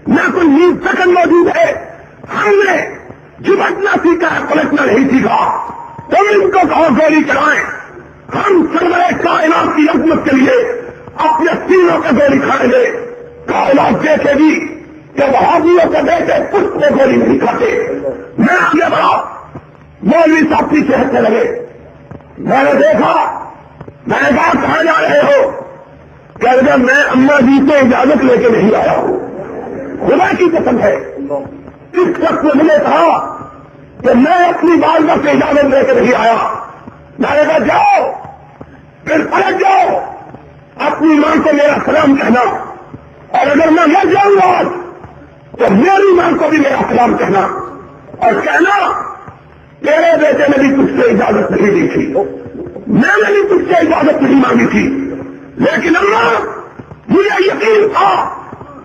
نہ کوئی میر سکن موجود ہے. ہم نے جھپٹنا سیکھا ہے، پلٹنا نہیں سیکھا. تم ان کو کہو گولی چلائیں، ہم سرورے کائنات کی عظمت کے لیے اپنے سینوں پہ گولی کھائیں گے. کائنات دیکھے گی کہ وہابیوں کو دیکھے کچھ کو گولی نہیں کھاتے. میں آگے بڑھا، مولوی صاحب کی صحت سے لگے. میں نے دیکھا، میں نے کہا کہاں جا رہے ہو؟ کہ اگر میں اماں جی سے اجازت لے کے نہیں آیا ہوں، خدا کی قسم ہے. اس وقت میں نے کہا کہ میں اپنی والدہ سے اجازت لے کے نہیں آیا. میں نے کہا جاؤ، پھر پلٹ جاؤ، اپنی ماں کو میرا سلام کہنا، اور اگر میں مر جاؤں گا تو میری ماں کو بھی میرا سلام کہنا. اور کہنا تیرے بیٹے نے بھی تجھ سے اجازت نہیں دی تھی، میں نے بھی تجھ سے اجازت نہیں مانگی تھی، لیکن اللہ مجھے یقین تھا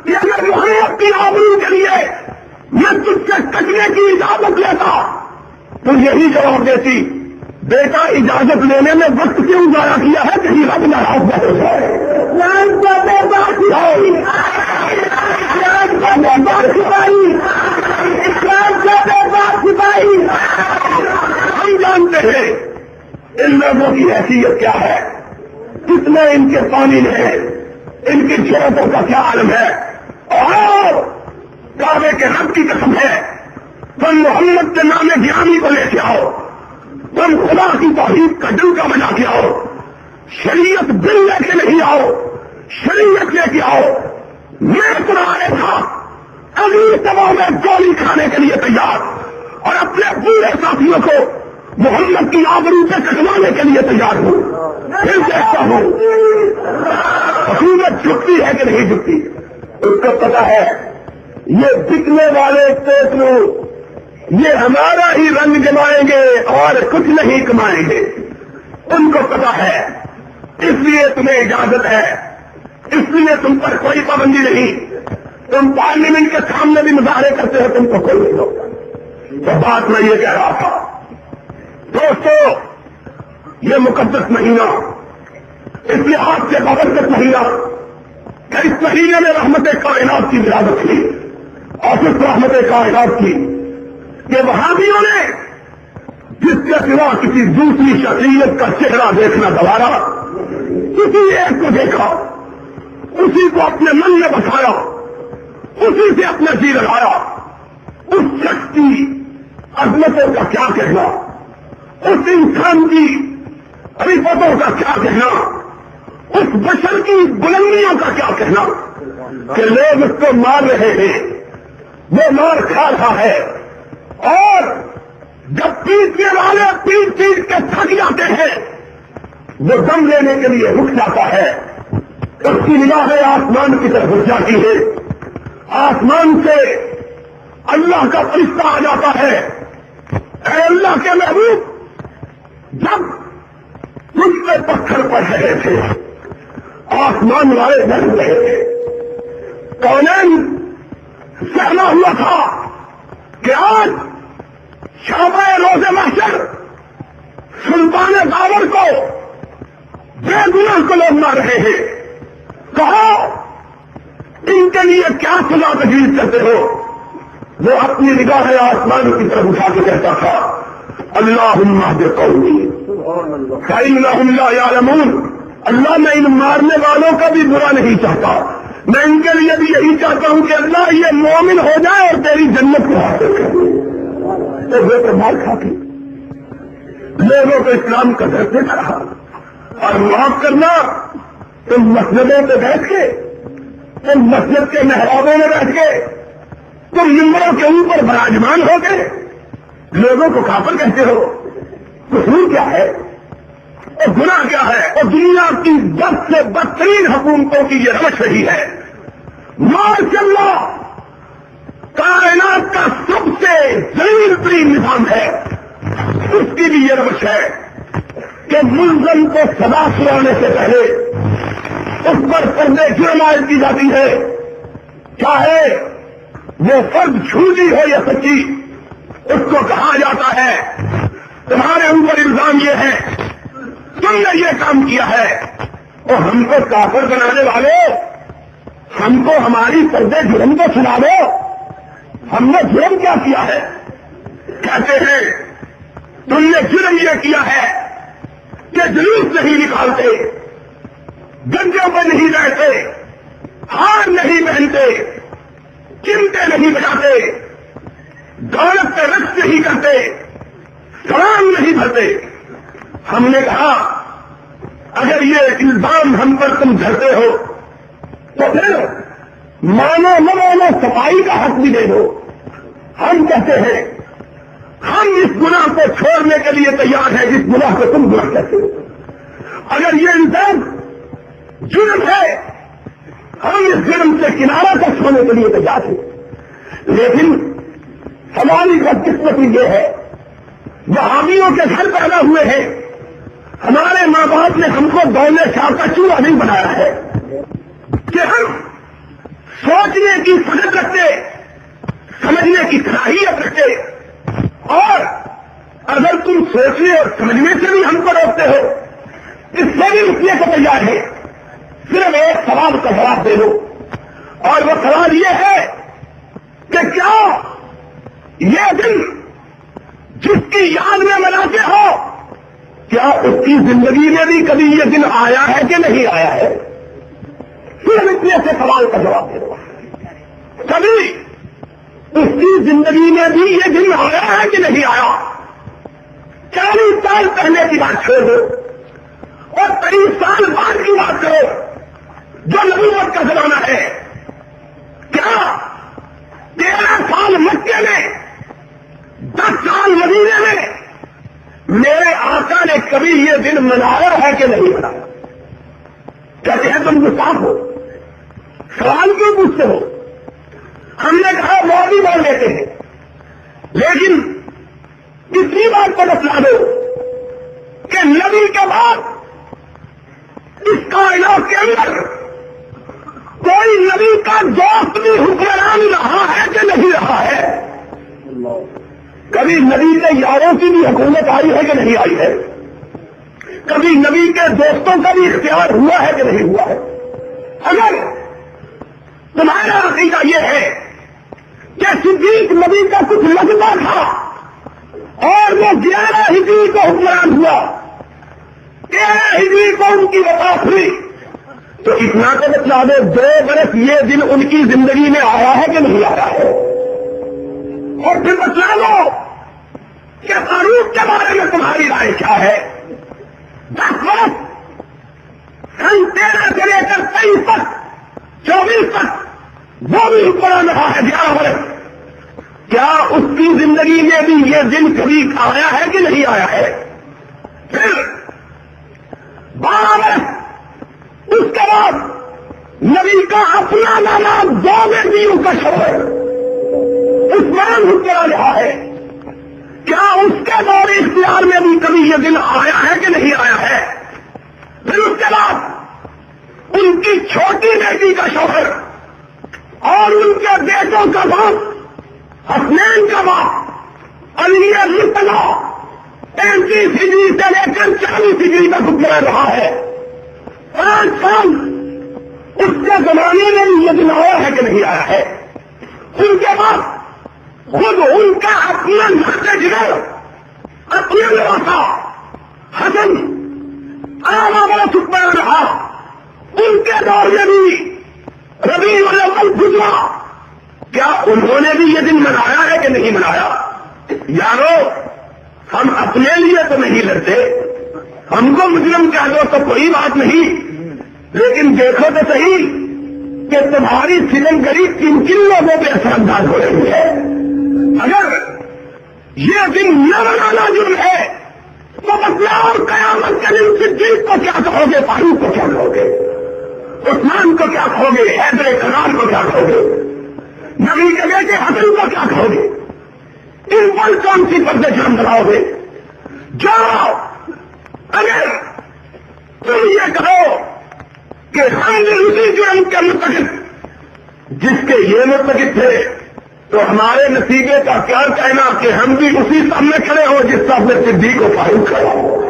کہ اگر محمد کی آبرو کے لیے میں تجھ سے کٹنے کی اجازت لیتا تو یہی جواب دیتی، بیٹا اجازت لینے میں وقت کیوں ضائع کیا ہے، کہیں رب ناراض نہ ہو جائے۔ ہم جانتے ہیں ان لوگوں کی حیثیت کیا ہے، کتنے ان کے پانی ہے، ان کی چھوٹوں کا کیا عالم ہے، اور کعبے کے رب کی قسم ہے تم محمد کے نام گرامی کو لے کے آؤ، تم خدا کی توحید کا ڈنکا بنا کے آؤ، شریعت بل لے کے نہیں آؤ، شریعت لے کے آؤ۔ میں تمہارے تھا اگلی سبھا میں گولی کھانے کے لیے تیار، اور اپنے پورے ساتھیوں کو محمد کی آبرو سے کٹوانے کے لیے تیار ہوں۔ پھر دیکھتا ہوں حکومت جھکتی ہے کہ نہیں جھکتی۔ اس کو پتا ہے یہ بکنے والے ٹوٹلو یہ ہمارا ہی رنگ جمائیں گے اور کچھ نہیں کمائیں گے، ان کو پتا ہے، اس لیے تمہیں اجازت ہے، اس لیے تم پر کوئی پابندی نہیں، تم پارلیمنٹ کے سامنے بھی مظاہرے کرتے ہو، تم کو کوئی نہیں ہوتا۔ تو بات میں یہ کہہ رہا تھا دوستو، یہ مقدس مہینہ اس لحاظ سے بابرکت مہینہ کہ اس مہینے میں رحمت کائنات کی ولادت کی، اور اس رحمت کائنات کی کہ وہابیوں نے جس کے سوا کسی دوسری شخصیت کا چہرہ دیکھنا گوارا، کسی ایک کو دیکھا، اسی کو اپنے من میں بسایا، اسی سے اپنا جی لگایا، اس شخص کی عظمتوں کا کیا کہنا، اس انسان کی عظمتوں کا کیا کہنا، اس بشر کی بلندیوں کا کیا کہنا کہ لوگ اس کو مار رہے ہیں، وہ مار کھا رہا ہے، اور جب پیٹنے والے پیٹ پیٹ کے تھک جاتے ہیں وہ دم لینے کے لیے رک جاتا ہے، اس کی نگاہیں آسمان کی طرف اٹھ جاتی ہے، آسمان سے اللہ کا فرشتہ آ جاتا ہے، اے اللہ کے محبوب جب تجھ پہ پتھر پڑ رہے تھے آسمان والے ڈر رہے تھے، کونین سہنا ہوا تھا کہ آج شعبہ روز محشر سلطان بابر کو بے گناہ کو لوگ مار رہے ہیں، کہو ان کے لیے کیا سزا تجویز کرتے ہو؟ وہ اپنی نگاہیں آسمان کی طرف اٹھا کے کہتا تھا، اللہم اہد قومی فإنہم لا یعلمون، اللہ میں ان مارنے والوں کا بھی برا نہیں چاہتا، میں ان کے لیے بھی یہی چاہتا ہوں کہ اللہ یہ مومن ہو جائے اور تیری جنت کو حاصل کر لے۔ تو وہ تو مار کھا کے لوگوں کو اسلام کا درد دیتا رہا، اور معاف کرنا تم مسجدوں پہ بیٹھ کے، تم مسجد کے محرابوں میں بیٹھ کے، تم ممبروں کے اوپر براجمان ہو کے لوگوں کو کافر کہتے ہو، قصور کیا ہے اور گناہ کیا ہے؟ اور دنیا کی بد سے بدترین حکومتوں کی یہ روش رہی ہے، ماشاء اللہ کائنات کا سب سے ذلیل ترین نظام ہے، اس کی بھی یہ روش ہے کہ ملزم کو سزا سنانے سے پہلے اس پر پردے جرم عائد کی جاتی ہے، چاہے وہ فرد جھوٹی ہو یا سچی، اس کو کہا جاتا ہے تمہارے اوپر الزام یہ ہے، تم نے یہ کام کیا ہے، اور ہم کو کافر بنانے والے، ہم کو ہماری پردے جرم کو سنا دو، ہم نے جرم کیا کیا ہے؟ کہتے ہیں تم نے جرم یہ کیا ہے کہ جلوس نہیں نکالتے، گنجوں پہ نہیں بیٹھتے، ہار نہیں پہنتے، چمٹے نہیں بجاتے، دولت پہ رقص نہیں کرتے، سلام نہیں بھرتے۔ ہم نے کہا اگر یہ الزام ہم پر تم دھرتے ہو تو پھر مانو نہ مانو صفائی کا حق بھی دے دو۔ ہم کہتے ہیں ہم اس گناہ کو چھوڑنے کے لیے تیار ہیں جس گناہ کو تم گناہ کہتے ہو، اگر یہ الزام جرم ہے ہم اس جرم سے کنارہ تک چھوڑنے کے لیے تیار ہیں، لیکن ہماری بدقسمتی یہ ہے وہابیوں کے گھر پیدا ہوئے ہیں. ہمارے ماں باپ نے ہم کو دولے شاہ کا چوہا نہیں بنایا ہے کہ ہم سوچنے کی فکر رکھتے, سمجھنے کی صلاحیت رکھتے, اور اگر تم سوچنے اور سمجھنے سے بھی ہم کو روکتے ہو اس سے بھی رکنے کو تیار ہے. صرف ایک سوال کا جواب دے دو, اور وہ سوال یہ ہے کہ کیا یہ دن جس کی یاد میں مناتے ہو کیا اس کی زندگی میں بھی کبھی یہ دن آیا ہے کہ نہیں آیا ہے؟ صرف اتنے سے سوال کا جواب دے دو. کبھی اس کی زندگی میں بھی یہ دن آیا ہے کہ نہیں آیا؟ 40 سال پہلے کی بات چھوڑ دو اور 30 سال بعد کی بات کرو جو نبوت کا زمانہ ہے. کیا 13 سال مکے میں 10 سال مدینے میں میرے آقا نے کبھی یہ دن منایا ہے کہ نہیں منایا؟ کہتے ہیں تم گستاخ ہو, سوال کیوں پوچھتے ہو؟ ہم نے کہا وہ بھی بول لیتے ہیں, لیکن کسی بات کو بتلا دو کہ نبی کے بعد اس کائنات کے اندر کوئی نبی کا دوست بھی حکمران رہا ہے کہ نہیں رہا ہے؟ کبھی نبی کے یاروں کی بھی حکومت آئی ہے کہ نہیں آئی ہے؟ کبھی نبی کے دوستوں کا بھی اختیار ہوا ہے کہ نہیں ہوا ہے؟ اگر تمہارا عقیدہ یہ ہے کہ صدیق نبی کا کچھ لگتا تھا اور وہ 11 ہجری کو حکمران ہوا, 13 ہجری کو ان کی وفات ہوئی, تو اتنا تو بتلا دو 2 برس یہ دن ان کی زندگی میں آیا ہے کہ نہیں آیا ہے؟ اور پھر بتلا دو کہ فاروق کے بارے میں تمہاری رائے کیا ہے؟ 10 برس سن 13 سے لے کر 23 تک 24 تک وہ بھی حکمران رہا ہے 11 برس. کیا اس کی زندگی میں بھی یہ دن کبھی آیا ہے کہ نہیں آیا ہے؟ پھر 12 برس اس کے بعد نبی کا اپنا نانا 2 بیٹیوں کا شوہر عثمان حکمران رہا ہے. کیا اس کے دور اختیار میں بھی کبھی یہ دن آیا ہے کہ نہیں آیا ہے؟ پھر اس کے بعد ان کی چھوٹی بیٹی کا شوہر اور ان کے بیٹوں کا باپ حسنین کا باپ علی مرتضیٰ 35 ہجری سے لے کر 40 ہجری تک حکمران رہا ہے. 5 سال اس کے زمانے میں بھی یہ دن آیا ہے کہ نہیں آیا ہے؟ ان کے بعد خود ان کا اپنا نقطۂ جگر اپنے لڑکا حسن 18 برس حکمران رہا, ان کے دور میں بھی ربیع الاول گزرا. کیا انہوں نے بھی یہ دن منایا ہے کہ نہیں منایا؟ یارو ہم اپنے لیے تو نہیں لڑتے, ہم کو مجرم کہہ دو تو کوئی بات نہیں, لیکن دیکھو تو صحیح کہ تمہاری فلم گری کن کن لوگوں پہ اثر انداز ہو رہی ہے. اگر یہ دن نہ منانا جرم ہے تو مسئلہ اور قیامت کے دن صدیق کو کیا کہو گے, فاروق کو کیا کہو گے, عثمان کو کیا کہو گے, حیدر کرار کو کیا کہو گے, نبی کے بیٹے حسن کو کیا کہو گے؟ ان پر کون سی پردے جرم بناؤ گے؟ جاؤ اگر تم یہ کہو کہ ہم نے اسی جرم کے مرتکب جس کے یہ مرتکب تھے تو ہمارے نصیبے کا کیا کہنا کہ ہم بھی اسی سب میں کھڑے ہوں جس سب میں صدیق کو فاروق کھڑا ہو.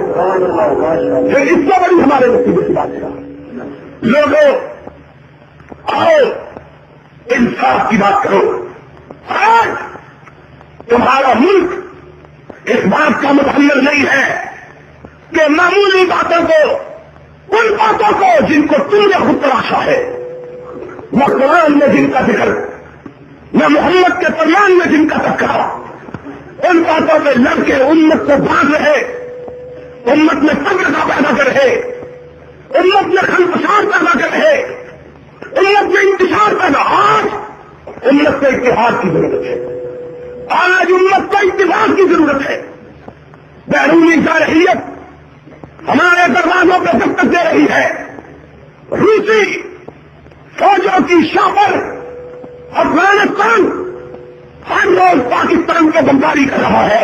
پھر اس سے بڑی ہمارے نصیبے کی بات ہے. لوگوں آؤ انصاف کی بات کرو. آج تمہارا ملک اس بات کا متحمل نہیں ہے کہ معمولی باتوں کو, ان باتوں کو جن کو تم نے خود تراشا ہے, نہ قرآن میں جن کا ذکر, نہ محمد کے فرمان میں جن کا تذکرہ, ان باتوں پہ لڑ کے امت کو باندھ رہے, امت میں تبرکہ پیدا کر رہے, امت میں خلفشار پیدا کر رہے, امت میں انتشار پیدا. آج امت کو اتحاد کی ضرورت ہے, آج امت کو اتفاق کی ضرورت ہے. بیرونی جارحیت ہمارے دروازوں پہ دستک دے رہی ہے. روسی فوجوں کی شاہ پر افغانستان ہر روز پاکستان کو بمباری کر رہا ہے.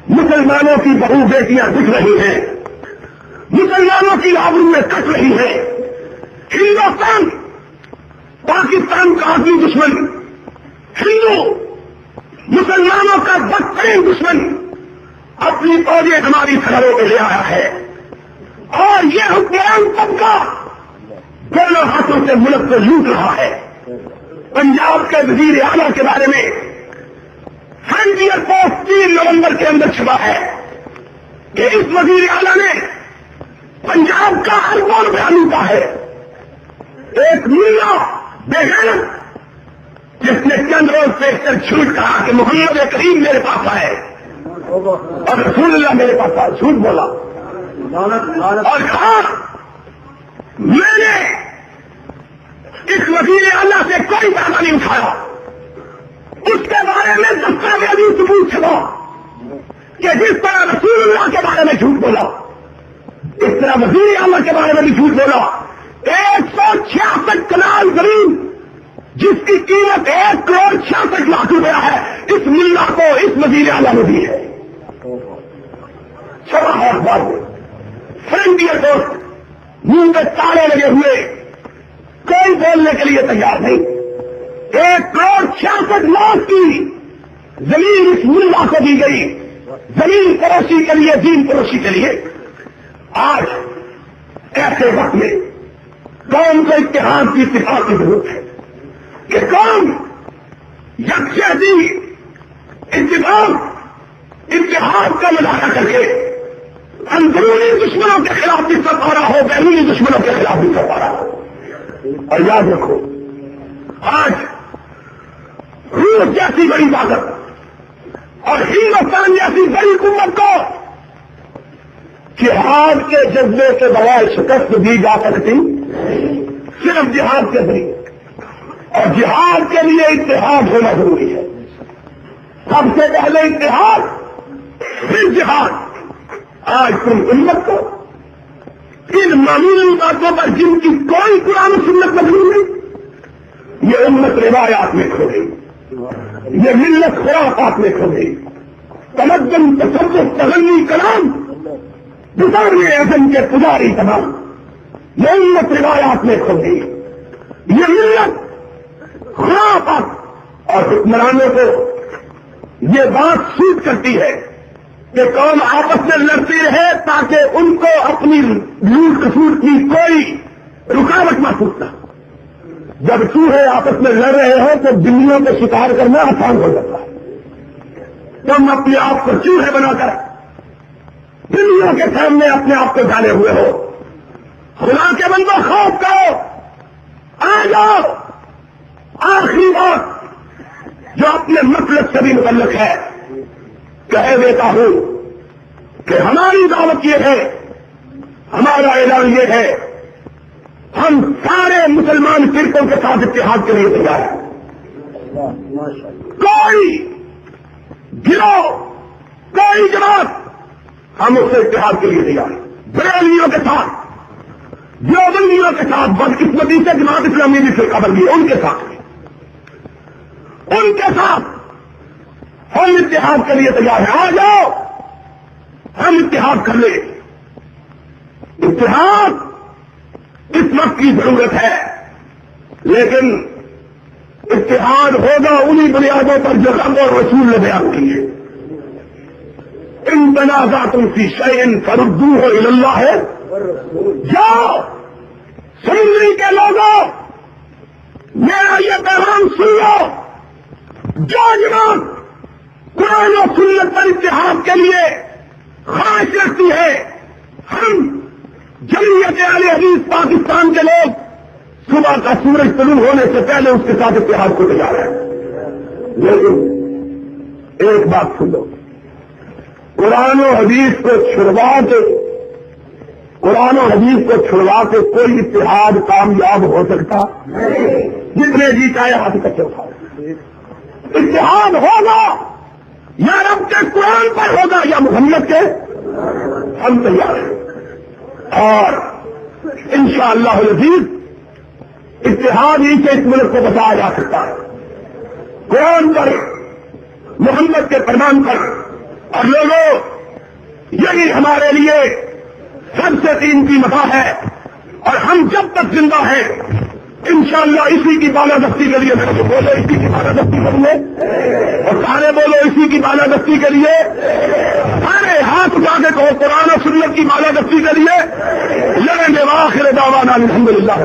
مسلمانوں کی بہو بیٹیاں دکھ رہی ہیں, مسلمانوں کی آبروئیں کٹ رہی ہیں. ہندوستان پاکستان کا آخری دشمن, ہندو مسلمانوں کا بدترین دشمن اپنی فوجیں ہماری سرحدوں پہ لے آیا ہے. اور یہ حکمران طبقہ دونوں ہاتھوں سے ملک کو لوٹ رہا ہے. پنجاب کے وزیر اعلیٰ کے بارے میں فرنٹیئر پوسٹ 3 نومبر کے اندر چھپا ہے کہ اس وزیر اعلیٰ نے پنجاب کا اربوں روپیہ لوٹا ہے. ایک ملا بےغیرت جس نے چند روز پیش کر جھوٹ کہا کہ محمد کریم میرے پاس آئے اور رسول اللہ میرے پاس آئے, جھوٹ بولا اور کہا میں نے اس وزیر اعلیٰ سے کوئی پیسہ نہیں اٹھایا. اس کے بارے میں دستاویزی ثبوت چھپا کہ جس طرح رسول اللہ کے بارے میں جھوٹ بولا اس طرح وزیر اعلیٰ کے بارے میں بھی جھوٹ بولا. 166 کنال زمین جس کی قیمت 1,66,00,000 روپیہ ہے اس ملا کو اس وزیر اعلیٰ نے دی ہے. چھپا ہے اخبار میں. فرنٹیئر پوسٹ منہ پہ تالے لگے ہوئے, کوئی بولنے کے لیے تیار نہیں. 1,66,00,000 کی زمین اس ملا کو دی گئی, زمین فروشی کے لیے, دین فروشی کے لیے. آج ایسے وقت میں قوم کو اتحاد کی اتفاق کی ضرورت ہے کہ قوم یکجہتی اتحاد کا مظاہرہ کر کے اندرونی دشمنوں کے خلاف بھی سب آ رہا ہو, بیرونی دشمنوں کے خلاف بھی سب آ رہا ہو. اور یاد رکھو آج روس جیسی بڑی طاقت اور ہندوستان جیسی بڑی قوت کو جہاد کے جذبے کے بغیر شکست دی جا سکتی صرف جہاد کے ذریعے, اور جہاد کے لیے اتحاد ہونا ضروری ہے. سب سے پہلے اتحاد پھر جہاد. آج تم امت کو ان معمولی باتوں پر جن کی کوئی قرآن و سنت مضبوط نہیں, یہ امت روایات میں کھو گئی, یہ ملت خرافات میں کھو گئی, تمدن تصوف تغنی کلام بزرگ اعظم کے پجاری تمام, یہ امت روایات میں کھو گئی. یہ ملت خرافات اور حکمرانوں کو یہ بات سوٹ کرتی ہے کہ قوم آپس میں لڑتی رہے تاکہ ان کو اپنی لوٹ کسوٹ کی کوئی رکاوٹ محسوس نہ. جب چوہے آپس میں لڑ رہے ہو تو بلیوں کو شکار کرنا آسان ہو جاتا ہے. تم اپنے آپ کو چوہے بنا کر بلیوں کے سامنے اپنے آپ کو ڈالے ہوئے ہو. خدا کے بندو خوف کرو, آ جاؤ. آخری بات جو اپنے مطلب سے بھی متعلق ہے کہہ دیتا ہوں کہ ہماری دعوت یہ ہے, ہمارا اعلان یہ ہے, ہم سارے مسلمان فرقوں کے ساتھ اتحاد کے لیے تیار ہیں. کوئی گروہ, کوئی جماعت ہم اس سے اتحاد کے لیے تیار ہیں. بریلویوں کے ساتھ, دیوبندیوں کے ساتھ, بدقسمتی سے جماعت اسلامی بھی فرقہ بن گئی, ان کے ساتھ ہم اتحاد کے لیے تیار ہیں. آ جاؤ ہم اتحاد کر لیں. اتحاد اس وقت کی ضرورت ہے, لیکن اتحاد ہوگا انہی بنیادوں پر جو رب اور رسول نے بیان کی ہے. ان تنازعتم فی شیء فردوہ الی اللہ ہے. جاؤ سمندری کے لوگوں, میرا یہ پیغام سن لو. جو جماعت قرآن و سنت پر اتحاد کے لیے خواہش رکھتی ہے, ہم جمعیت اہل حدیث پاکستان کے لوگ صبح کا سورج طلوع ہونے سے پہلے اس کے ساتھ اتحاد کو تیار ہیں. لیکن ایک بات سن لو, قرآن و حدیث کو چھڑوا کے کوئی اتحاد کامیاب ہو سکتا نہیں. جتنے جی چاہے ہاتھ کچے اٹھائے. اتحاد ہوگا یا رب کے قرآن پر ہوگا یا محمد کے, ہم تیار ہیں. اور انشاءاللہ العزیز اتحاد ہی سے اس ملک کو بچایا جا سکتا ہے. قرآن پر، محمد کے فرمان پر. اور لوگوں، یہی ہمارے لیے سب سے قیمتی متاع ہے. اور ہم جب تک زندہ ہیں انشاءاللہ اسی کی بالادستی کے لیے، بولو اسی کی بالادستی کے لیے، اور سارے بولو اسی کی بالادستی کے لیے، سارے ہاتھ اٹھا کے کہو قرآن و سنت کی بالادستی کے لیے لڑیں گے. وآخر دعوانا الحمدللہ.